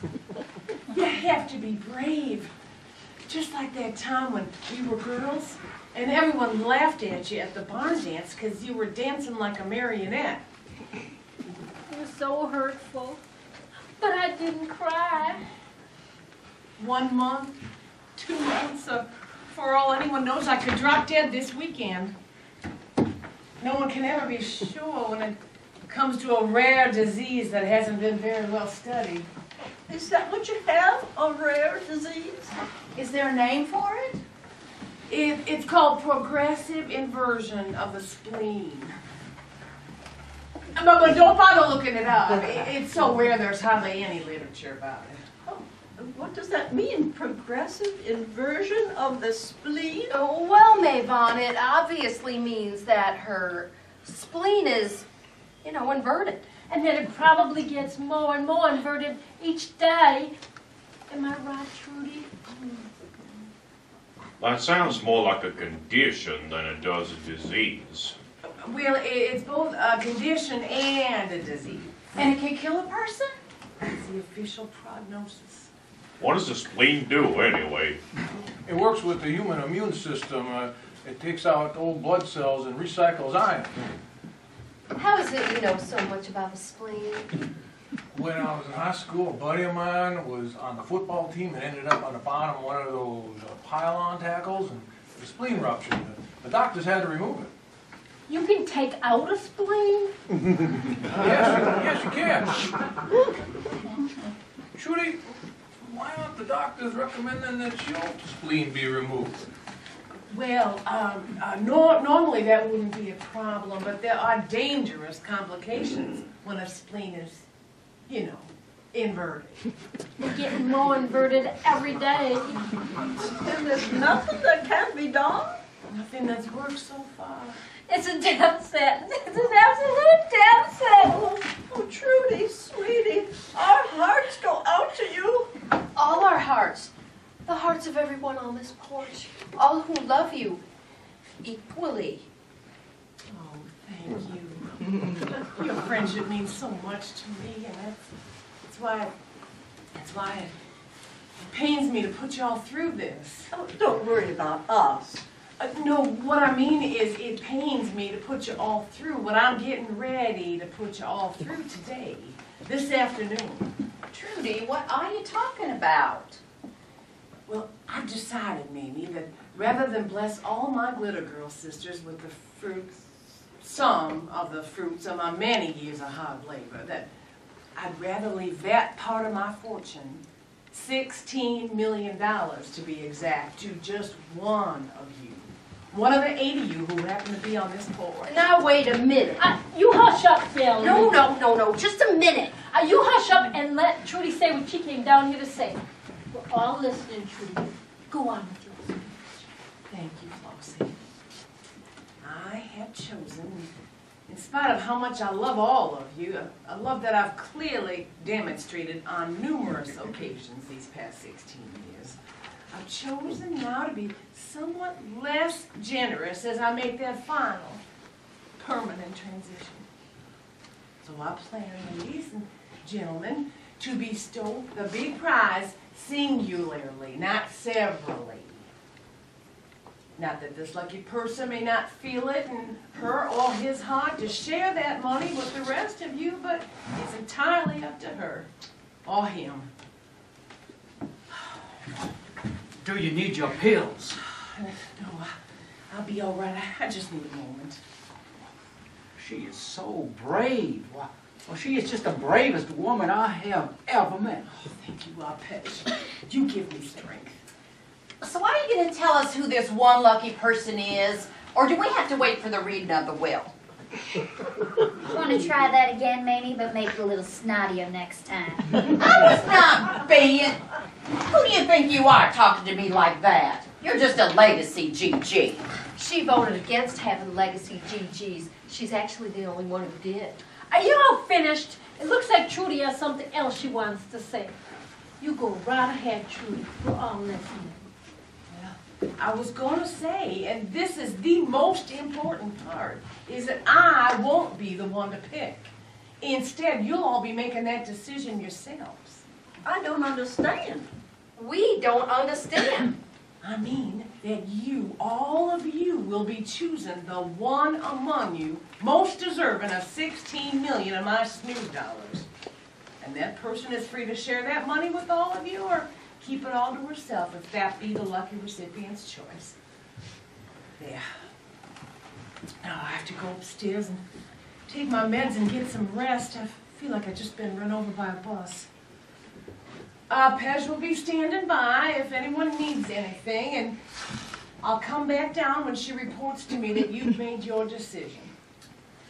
You have to be brave. Just like that time when we were girls, and everyone laughed at you at the barn dance because you were dancing like a marionette. It was so hurtful, but I didn't cry. 1 month, 2 months, for all anyone knows, I could drop dead this weekend. No one can ever be sure when it comes to a rare disease that hasn't been very well studied. Is that what you have, a rare disease? Is there a name for it? It's called progressive inversion of the spleen. But don't bother looking it up. It's so rare there's hardly any literature about it. Oh, what does that mean, progressive inversion of the spleen? Oh, well, Mavon, it obviously means that her spleen is, inverted. And then it probably gets more and more inverted each day. Am I right, Trudy? That sounds more like a condition than it does a disease. Well, it's both a condition and a disease. And it can kill a person? That's the official prognosis. What does the spleen do, anyway? It works with the human immune system. It takes out old blood cells and recycles iron. How is it you know so much about the spleen? When I was in high school, a buddy of mine was on the football team and ended up on the bottom of one of those pylon tackles, and the spleen ruptured. The doctors had to remove it. You can take out a spleen? Yes, you can. Trudy, why aren't the doctors recommending that your spleen be removed? Well, normally that wouldn't be a problem, but there are dangerous complications when a spleen is, inverted. They're getting more inverted every day. And there's nothing that can be done? Nothing that's worked so far. It's a death sentence. It's an absolute death sentence. Oh, Trudy, sweetie, our hearts go out to you. All our hearts, the hearts of everyone on this porch, all who love you equally. Oh, thank you. Your friendship means so much to me, and that's why it pains me to put you all through this. Oh, don't worry about us. No, what I mean is it pains me to put you all through what I'm getting ready to put you all through today, this afternoon. Trudy, what are you talking about? Well, I've decided, Mamie, that rather than bless all my glitter girl sisters with the fruits, some of the fruits of my many years of hard labor, that I'd rather leave that part of my fortune, $16 million to be exact, to just one of you. One of the 8 of you who happen to be on this porch. Now wait a minute. You hush up, Phil. No, just a minute. You hush up and let Trudy say what she came down here to say. We're all listening, Trudy. Go on with your speech. Thank you, Flossie. I have chosen, in spite of how much I love all of you, a love that I've clearly demonstrated on numerous occasions these past 16 years, I've chosen now to be somewhat less generous as I make that final, permanent transition. So I plan, ladies and gentlemen, to bestow the big prize singularly, not severally. Not that this lucky person may not feel it in her or his heart to share that money with the rest of you, but it's entirely up to her or him. Do you need your pills? No, I'll be all right. I just need a moment. She is so brave. Well, she is just the bravest woman I have ever met. Oh, thank you, Arpege. You give me strength. So are you going to tell us who this one lucky person is? Or do we have to wait for the reading of the will? Want to try that again, Mamie, but make it a little snottier next time. I was not being. Who do you think you are talking to me like that? You're just a legacy GG. She voted against having legacy GGs. She's actually the only one who did. Are you all finished? It looks like Trudy has something else she wants to say. You go right ahead, Trudy. We're all listening. I was going to say, and this is the most important part, is that I won't be the one to pick. Instead, you'll all be making that decision yourselves. I don't understand. We don't understand. I mean that you, all of you, will be choosing the one among you most deserving of $16 million of my snooze dollars. And that person is free to share that money with all of you, or keep it all to herself if that be the lucky recipient's choice. There. Now I have to go upstairs and take my meds and get some rest. I feel like I've just been run over by a bus. Pej will be standing by if anyone needs anything, and I'll come back down when she reports to me that you've made your decision.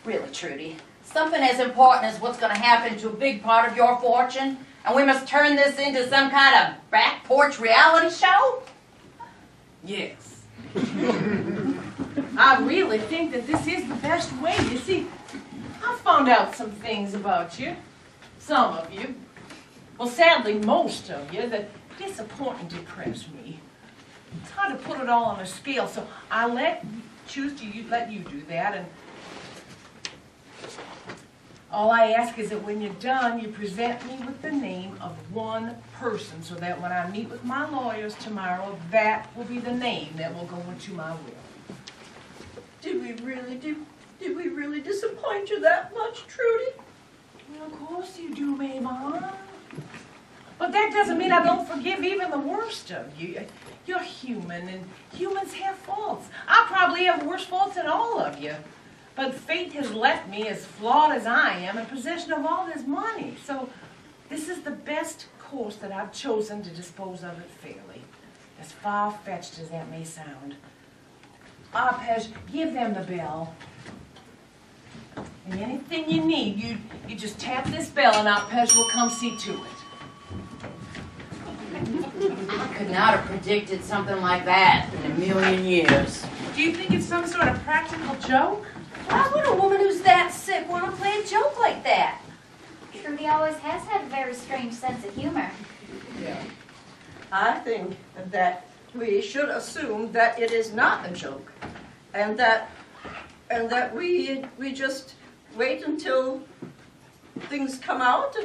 Really, Trudy, something as important as what's going to happen to a big part of your fortune, and we must turn this into some kind of back porch reality show? Yes. I really think that this is the best way. You see, I found out some things about you, some of you. Well, sadly, most of you that disappoint and depress me. It's hard to put it all on a scale, so I choose to let you do that, and all I ask is that when you're done, you present me with the name of one person, so that when I meet with my lawyers tomorrow, that will be the name that will go into my will. Did we really disappoint you that much, Trudy? Well, of course you do, Mavon. But that doesn't mean I don't forgive even the worst of you. You're human, and humans have faults. I probably have worse faults than all of you. But fate has left me, as flawed as I am, in possession of all this money. So this is the best course that I've chosen to dispose of it fairly, as far-fetched as that may sound. Arpege, give them the bell. And anything you need, you just tap this bell and Arpege will come see to it. I could not have predicted something like that in a million years. Do you think it's some sort of practical joke? Why would a woman who's that sick want to play a joke like that? Trudy always has had a very strange sense of humor. Yeah. I think that we should assume that it is not a joke, and that we just wait until things come out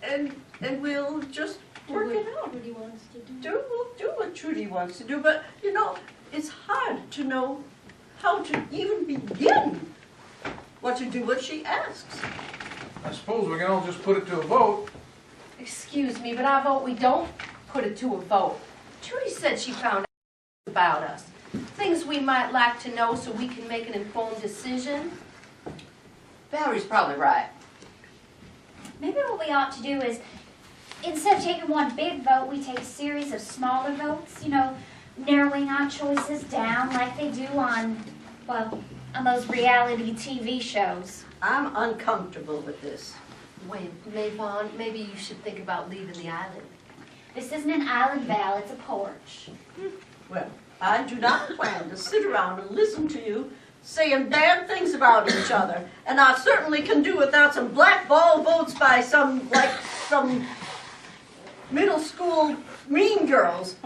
and we'll just work it out. Trudy wants to do. We'll do what Trudy wants to do, but you know, it's hard to know how to even begin what to do what she asks. I suppose we can all just put it to a vote. Excuse me, but I vote we don't put it to a vote. Trudy said she found out about us. Things we might like to know so we can make an informed decision. Valerie's probably right. Maybe what we ought to do is, instead of taking one big vote, we take a series of smaller votes, you know, narrowing our choices down like they do on, well, on those reality TV shows. I'm uncomfortable with this. Wait, Mayvon, maybe you should think about leaving the island. This isn't an island, Val, it's a porch. Well, I do not plan to sit around and listen to you saying bad things about each other. And I certainly can do without some blackball votes by some middle school mean girls.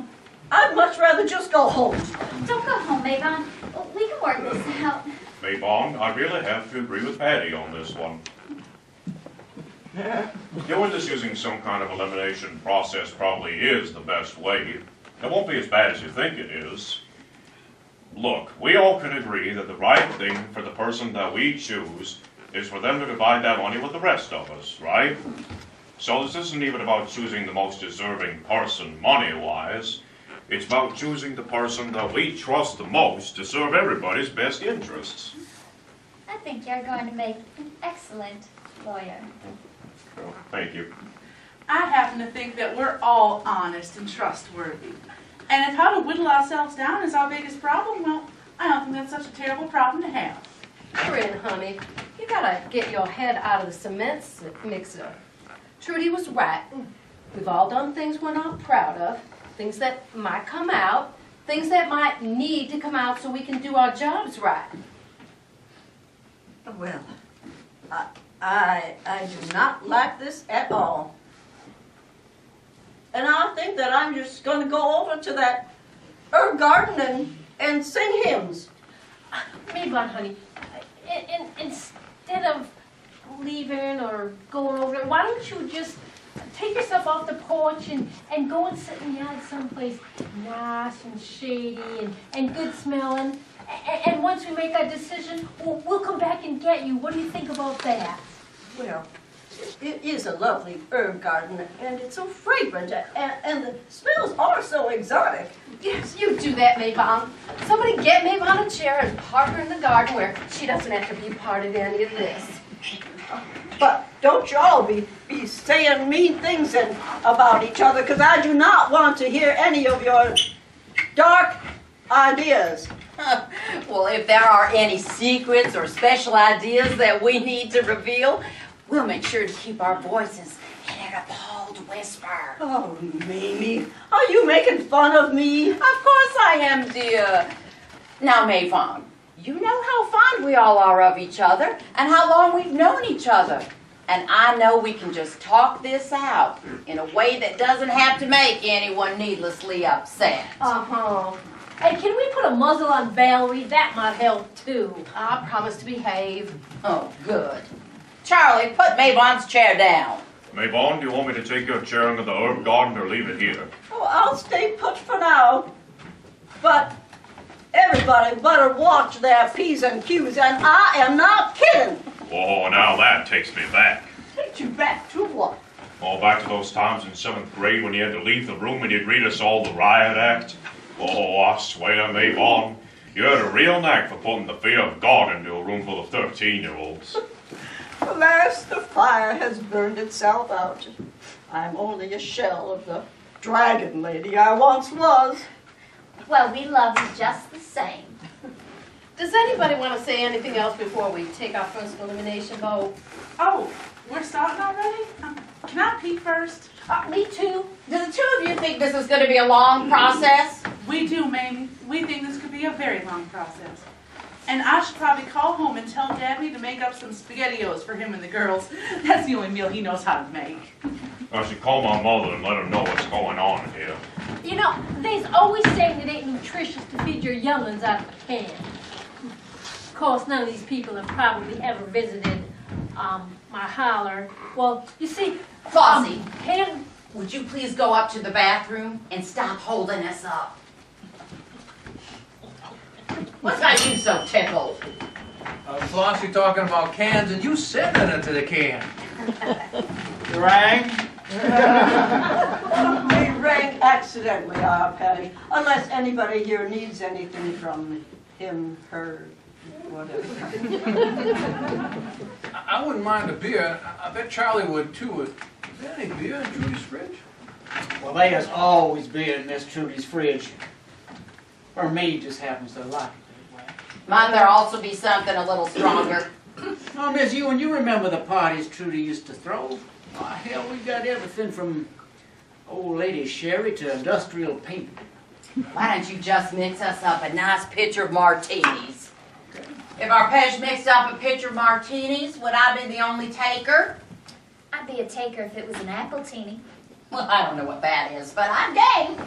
I'd much rather just go home. Don't go home, Avon. We can work this out. Mayvon, I really have to agree with Patty on this one. Doing this using some kind of elimination process probably is the best way. It won't be as bad as you think it is. Look, we all can agree that the right thing for the person that we choose is for them to divide that money with the rest of us, right? So this isn't even about choosing the most deserving person money-wise. It's about choosing the person that we trust the most to serve everybody's best interests. I think you're going to make an excellent lawyer. So, thank you. I happen to think that we're all honest and trustworthy. And if how to whittle ourselves down is our biggest problem, well, I don't think that's such a terrible problem to have. Corinne, honey, you gotta get your head out of the cement mixer. Trudy was right. We've all done things we're not proud of, things that might come out, things that might need to come out so we can do our jobs right. Well, I do not like this at all. And I think that I'm just going to go over to that herb garden and sing hymns. Mayvon, honey, instead of leaving or going over there, why don't you just take yourself off the porch and go and sit in the yard someplace nice and shady and good smelling. And once we make our decision, we'll come back and get you. What do you think about that? Well, it is a lovely herb garden, and it's so fragrant, and the smells are so exotic. Yes, you do that, Mayvon. Somebody get Mayvon a chair and park her in the garden where she doesn't have to be a part of any of this. But don't y'all be saying mean things about each other, because I do not want to hear any of your dark ideas. Well, if there are any secrets or special ideas that we need to reveal, we'll make sure to keep our voices in an appalled whisper. Oh, Mamie, are you making fun of me? Of course I am, dear. Now, Mayvon, you know how fond we all are of each other and how long we've known each other. And I know we can just talk this out in a way that doesn't have to make anyone needlessly upset. Uh-huh. Hey, can we put a muzzle on Valerie? That might help, too. I promise to behave. Oh, good. Charlie, put Mayvon's chair down. Mayvon, do you want me to take your chair into the herb garden or leave it here? Oh, I'll stay put for now. But everybody better watch their P's and Q's, and I am not kidding. Oh, now that takes me back. Take you back to what? Oh, back to those times in 7th grade when you had to leave the room and you'd read us all the riot act. Oh, I swear, Mayvon, you had a real knack for putting the fear of God into a room full of 13-year-olds. Alas, the fire has burned itself out. I'm only a shell of the dragon lady I once was. Well, we love you just the same. Does anybody want to say anything else before we take our first elimination vote? Oh, we're starting already? Can I peek first? Me too. Do the two of you think this is going to be a long process? We do, Mamie. We think this could be be a very long process. And I should probably call home and tell Dabney to make up some SpaghettiOs for him and the girls. That's the only meal he knows how to make. I should call my mother and let her know what's going on here. You know, they's always saying it ain't nutritious to feed your young'uns out of a can. Of course, none of these people have probably ever visited my holler. Well, you see, Flossie, can would you please go up to the bathroom and stop holding us up? What's got you so tickled? Flossie talking about cans and you sending it to the can. You rang? We rang accidentally, Patty, unless anybody here needs anything from him, her, whatever. I wouldn't mind a beer. I bet Charlie would too. Is there any beer in Judy's fridge? Well, there's always beer in Miss Trudy's fridge. Or me just happens to like it that way. Might there also be something a little stronger? Oh, Miss Ewan, you remember the parties Trudy used to throw? Oh, hell, we got everything from old lady sherry to industrial paint. Why don't you just mix us up a nice pitcher of martinis? If Arpege mixed up a pitcher of martinis, would I be the only taker? I'd be a taker if it was an appletini. Well, I don't know what that is, but I'm game.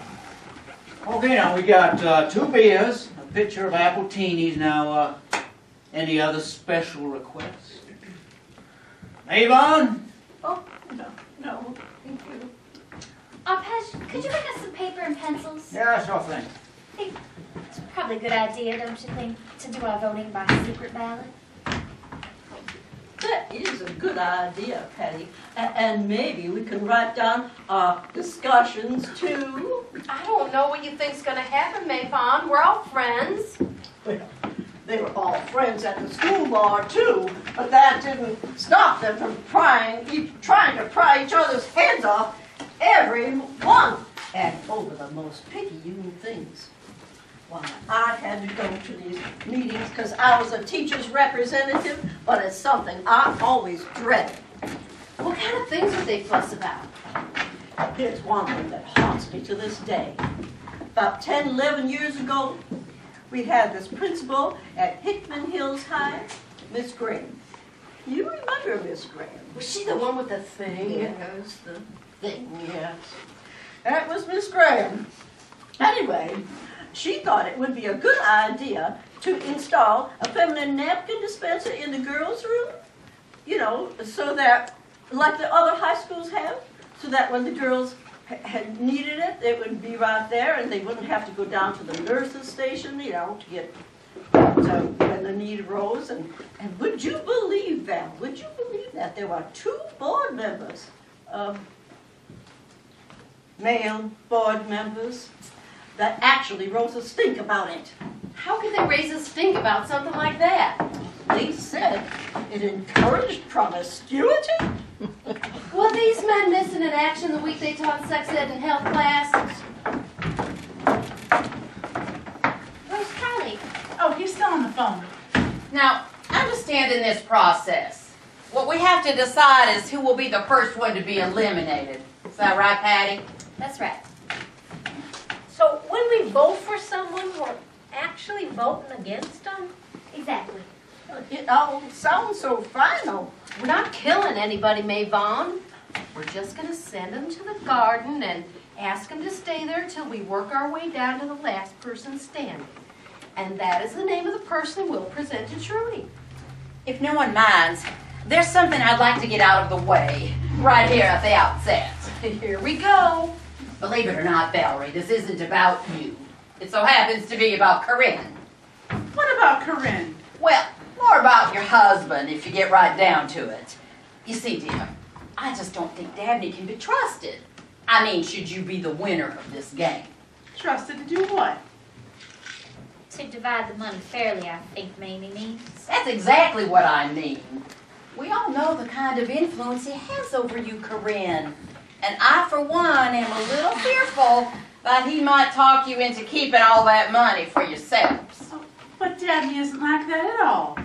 Okay, now we got 2 beers, a pitcher of appletinis. Now, any other special requests? Avon? Oh, no, thank you. Arpege, could you bring us some paper and pencils? Yeah, sure thing. I think it's probably a good idea, don't you think, to do our voting by secret ballot? That is a good idea, Patty. And maybe we can write down our discussions too. I don't know what you think's gonna happen, Mayvon. We're all friends. Well, they were all friends at the school bar too, but that didn't stop them from trying to pry each other's heads off every month, and over the most picayune things. Why, I had to go to these meetings because I was a teacher's representative, but it's something I always dreaded. What kind of things would they fuss about? Here's one thing that haunts me to this day. About 10, 11 years ago, we had this principal at Hickman Hills High, Miss Graham. You remember Miss Graham? Was she the one with the thing? Yes, the thing, yes. That was Miss Graham. Anyway, she thought it would be a good idea to install a feminine napkin dispenser in the girls' room, you know, so that, like the other high schools have, so that when the girls had needed it, it would be right there and they wouldn't have to go down to the nurse's station, you know, to get when the need arose. And would you believe that? Would you believe that there were 2 board members, male board members, that actually rose a stink about it? How could they raise a stink about something like that? They said it encouraged promiscuity. Were these men missing in action the week they taught sex ed and health classes? Where's Charlie? Oh, he's still on the phone. Now, understand in this process, what we have to decide is who will be the first one to be eliminated. Is that right, Patty? That's right. So when we vote for someone, we're actually voting against them? Exactly. It all sounds so final. We're not killing anybody, Mayvon. We're just going to send them to the garden and ask them to stay there till we work our way down to the last person standing. And that is the name of the person we'll present to Trudy. If no one minds, there's something I'd like to get out of the way right here at the outset. Here we go. Believe it or not, Valerie, this isn't about you. It so happens to be about Corinne. What about Corinne? Well, more about your husband if you get right down to it. You see, dear, I just don't think Dabney can be trusted. I mean, should you be the winner of this game? Trusted to do what? To divide the money fairly, I think Mamie means. That's exactly what I mean. We all know the kind of influence he has over you, Corinne. And I, for one, am a little fearful that he might talk you into keeping all that money for yourselves. Oh, but Dabney isn't like that at all.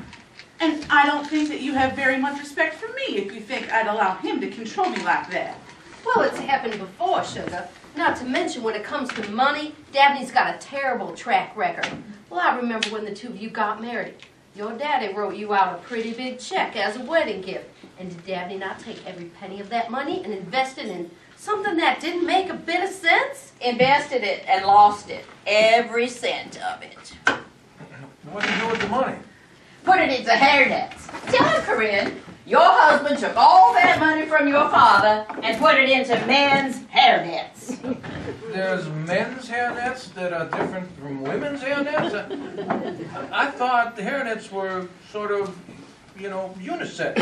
And I don't think that you have very much respect for me if you think I'd allow him to control me like that. Well, it's happened before, Sugar. Not to mention when it comes to money, Dabney's got a terrible track record. Well, I remember when the two of you got married. Your daddy wrote you out a pretty big check as a wedding gift. And did Dabney not take every penny of that money and invest it in something that didn't make a bit of sense? Invested it and lost it. Every cent of it. What did you do with the money? Put it into hairnets. Tell him, Corinne, your husband took all that money from your father and put it into men's hairnets. There's men's hairnets that are different from women's hairnets? I thought the hairnets were sort of, you know, unisex.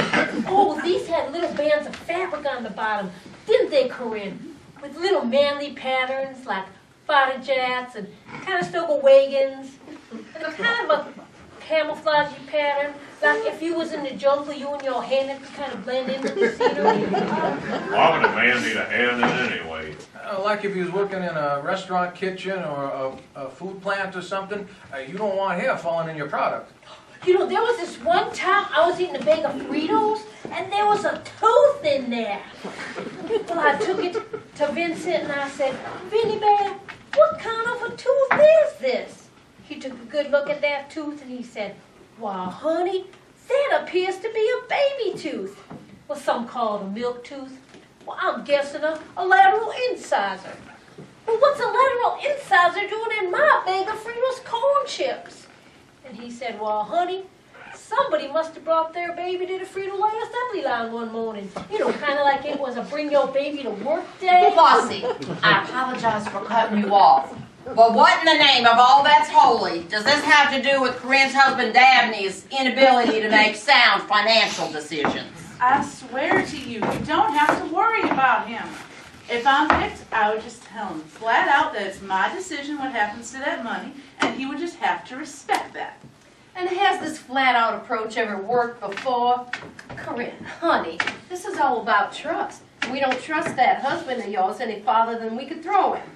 Oh, well, these had little bands of fabric on the bottom, didn't they, Corinne? With little manly patterns like fada jats and Conestoga wagons, and a kind of a camouflage pattern, like if you was in the jungle, you and your hairnet could kind of blend in with the scenery. Why would a man need a hairnet anyway? Like if he was working in a restaurant kitchen or a food plant or something, you don't want hair falling in your product. You know, there was this one time I was eating a bag of Fritos, and there was a tooth in there. Well, I took it to Vincent, and I said, Vinny Bear, what kind of a tooth is this? He took a good look at that tooth, and he said, "Why, honey, that appears to be a baby tooth. Well, some call it a milk tooth. Well, I'm guessing a lateral incisor. Well, what's a lateral incisor doing in my bag of Fritos corn chips?" And he said, "Well, honey, somebody must have brought their baby to the Frito-Lay assembly line one morning. You know, kind of like it was a bring your baby to work day." Flossie, I apologize for cutting you off. But what in the name of all that's holy does this have to do with Corinne's husband Dabney's inability to make sound financial decisions? I swear to you, you don't have to worry about him. If I'm picked, I would just tell him flat out that it's my decision what happens to that money, and he would just have to respect that. And has this flat-out approach ever worked before? Corinne, honey, this is all about trust. We don't trust that husband of yours any farther than we could throw him.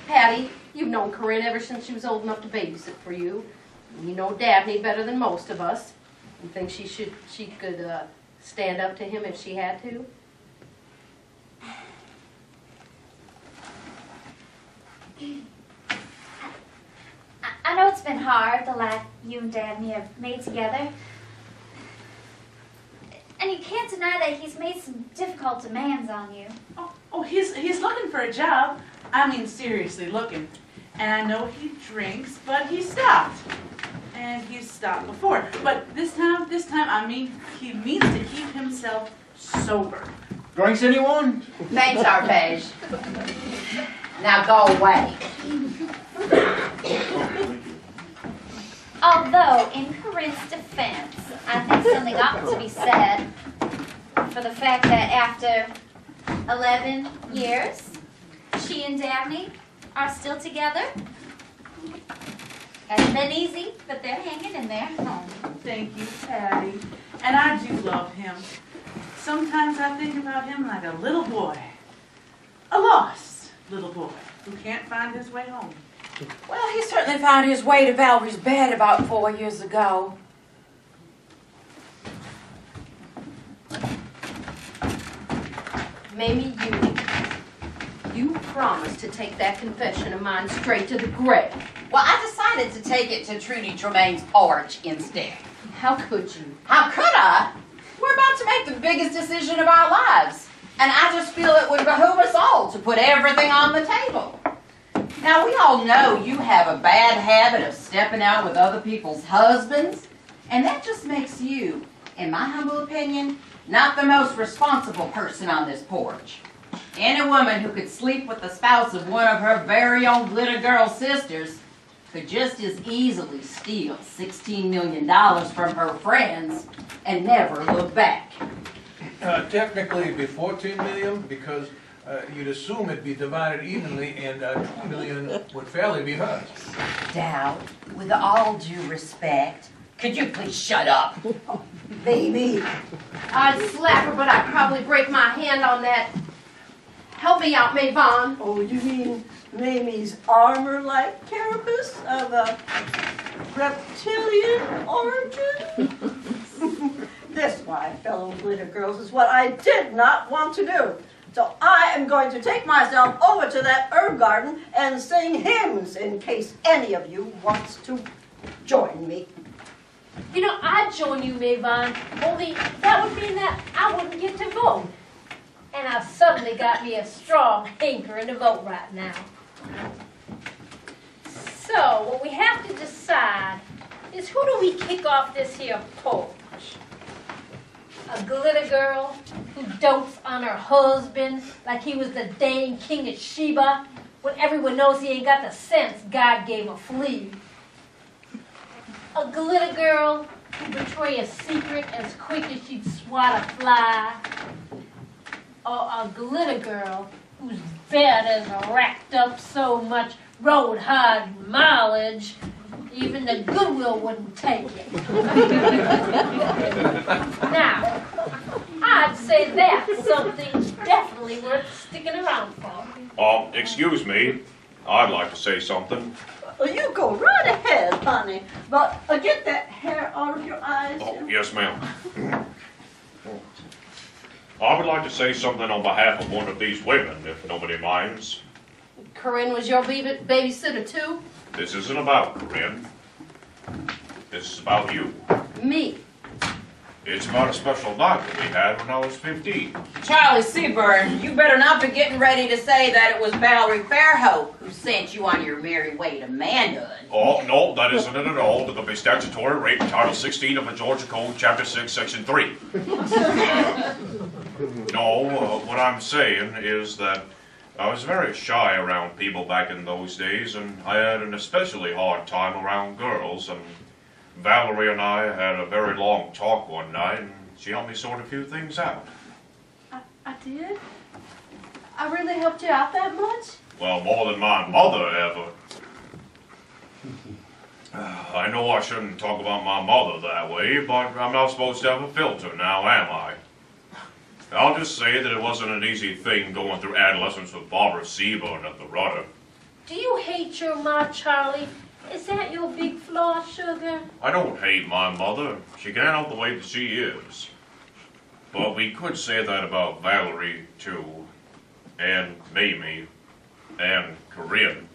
Patty, you've known Corinne ever since she was old enough to babysit for you. You know Dabney better than most of us. You think she could stand up to him if she had to? I know it's been hard, the life you and Dabney have made together. And you can't deny that he's made some difficult demands on you. Oh, he's looking for a job. I mean, seriously looking. And I know he drinks, but he stopped. And he's stopped before. But this time, I mean, he means to keep himself sober. Drinks, anyone? Thanks, Arpege. Now go away. Although, in Corinne's defense, I think something ought to be said for the fact that after 11 years, she and Dabney are still together. Hasn't been easy, but they're hanging in there. Oh, thank you, Patty. And I do love him. Sometimes I think about him like a little boy. A lost little boy who can't find his way home. Well, he certainly found his way to Valerie's bed about 4 years ago. Mamie, you promised to take that confession of mine straight to the grave. Well, I decided to take it to Trudy Tremaine's porch instead. How could you? How could I? We're about to make the biggest decision of our lives. And I just feel it would behoove us all to put everything on the table. Now, we all know you have a bad habit of stepping out with other people's husbands. And that just makes you, in my humble opinion, not the most responsible person on this porch. Any woman who could sleep with the spouse of one of her very own glitter girl sisters could just as easily steal $16 million from her friends and never look back. Technically, it'd be 14 million because you'd assume it'd be divided evenly and 2 million would fairly be hers. Dowd, with all due respect, could you please shut up? Baby. I'd slap her, but I'd probably break my hand on that. Help me out, Mayvon. Oh, you mean Mamie's armor-like carapace of a reptilian origin? This, my fellow glitter girls, is what I did not want to do. So I am going to take myself over to that herb garden and sing hymns in case any of you wants to join me. You know, I'd join you, Mayvon, only that would mean that I wouldn't get to vote. And I've suddenly got me a strong hankering to vote right now. So, what we have to decide is who do we kick off this here poll? A glitter girl who dotes on her husband like he was the dang king of Sheba when everyone knows he ain't got the sense God gave a flea. A glitter girl who betray a secret as quick as she'd swat a fly. Or a glitter girl whose bed is racked up so much road hard mileage even the Goodwill wouldn't take it. Now, I'd say that's something definitely worth sticking around for. Excuse me. I'd like to say something. Well, you go right ahead, honey. But get that hair out of your eyes. Oh, yes, ma'am. I would like to say something on behalf of one of these women, if nobody minds. Corinne was your babysitter too? This isn't about Corinne. This is about you. Me. It's about a special night that we had when I was 15. Charlie Seaburn, you better not be getting ready to say that it was Valerie Fairhope who sent you on your merry way to manhood. Oh, no, that isn't it at all. There could be statutory rape in Title 16 of the Georgia Code, Chapter 6, Section 3. No, what I'm saying is that I was very shy around people back in those days, and I had an especially hard time around girls, and Valerie and I had a very long talk one night, and she helped me sort a few things out. I did? I really helped you out that much? Well, more than my mother ever. I know I shouldn't talk about my mother that way, but I'm not supposed to have a filter now, am I? I'll just say that it wasn't an easy thing going through adolescence with Barbara Seaburn at the rudder. Do you hate your ma, Charlie? Is that your big flaw, sugar? I don't hate my mother. She can help the way that she is. But we could say that about Valerie, too. And Mamie. And Corinne.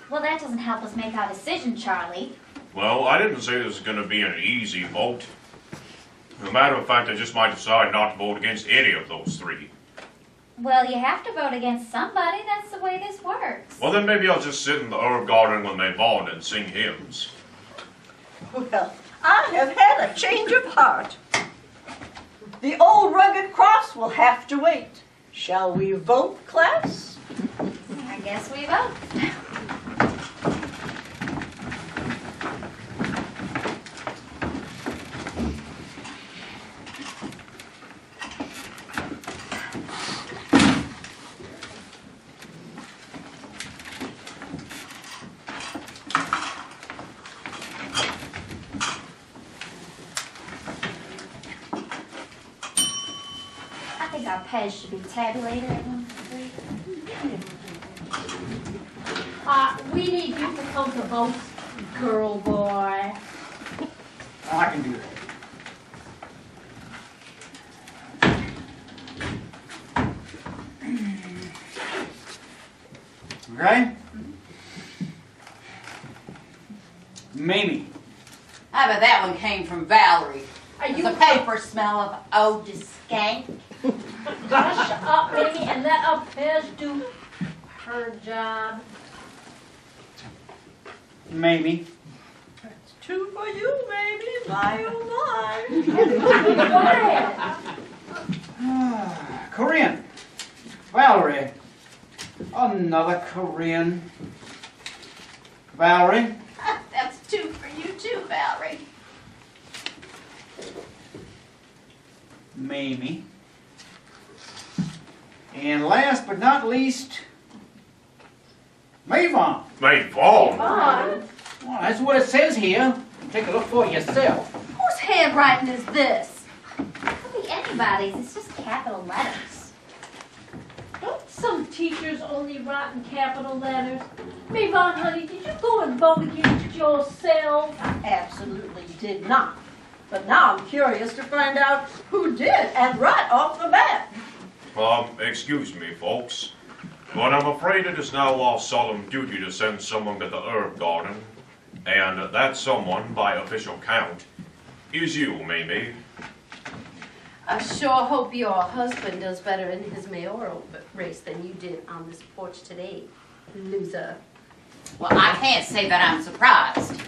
Well, that doesn't help us make our decision, Charlie. Well, I didn't say this was going to be an easy vote. As a matter of fact, I just might decide not to vote against any of those three. Well, you have to vote against somebody. That's the way this works. Well, then maybe I'll just sit in the herb garden with Mayvon and sing hymns. Well, I have had a change of heart. The old rugged cross will have to wait. Shall we vote, class? I guess we vote. Our pay should be tabulated at 1 3. We need you to come to vote, girl boy. I can do that. Okay? Mamie. I bet that one came from Valerie. Are Does you the paper smell of old skank? Hush up, baby, and let up Pez do her job. Mamie. That's two for you, baby. My oh my. Quiet. Corinne. Valerie. Another Corinne. Valerie. That's two for you too, Valerie. Mamie. And last but not least, Mayvon. Mayvon? Fun. Well, that's what it says here. Take a look for yourself. Whose handwriting is this? It could be anybody's. It's just capital letters. Don't some teachers only write in capital letters? Mayvon, honey, did you go and vote against yourself? I absolutely did not. But now I'm curious to find out who did, and right off the bat. Excuse me, folks, but I'm afraid it is now our solemn duty to send someone to the herb garden, and that someone, by official count, is you, Mamie. I sure hope your husband does better in his mayoral race than you did on this porch today, loser. Well, I can't say that I'm surprised.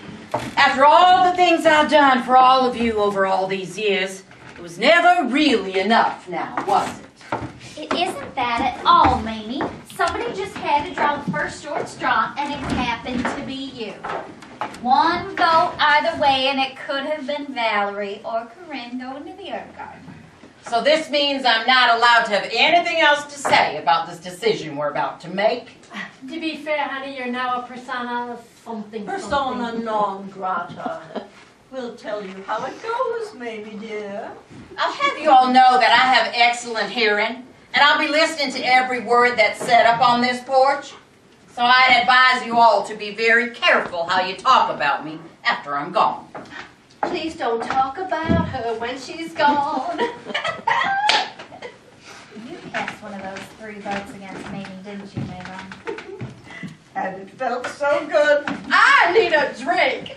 After all the things I've done for all of you over all these years, it was never really enough now, was it? It isn't that at all, Mamie. Somebody just had to draw the first short straw, and it happened to be you. One vote either way, and it could have been Valerie or Corinne going to the herb garden. So this means I'm not allowed to have anything else to say about this decision we're about to make? To be fair, honey, you're now a persona something. Persona something. non grata. We'll tell you how it goes, Mamie dear. I'll have you all know that I have excellent hearing, and I'll be listening to every word that's said up on this porch. So I'd advise you all to be very careful how you talk about me after I'm gone. Please don't talk about her when she's gone. You passed one of those 3 votes against Mamie, didn't you, Mayron? And it felt so good. I need a drink.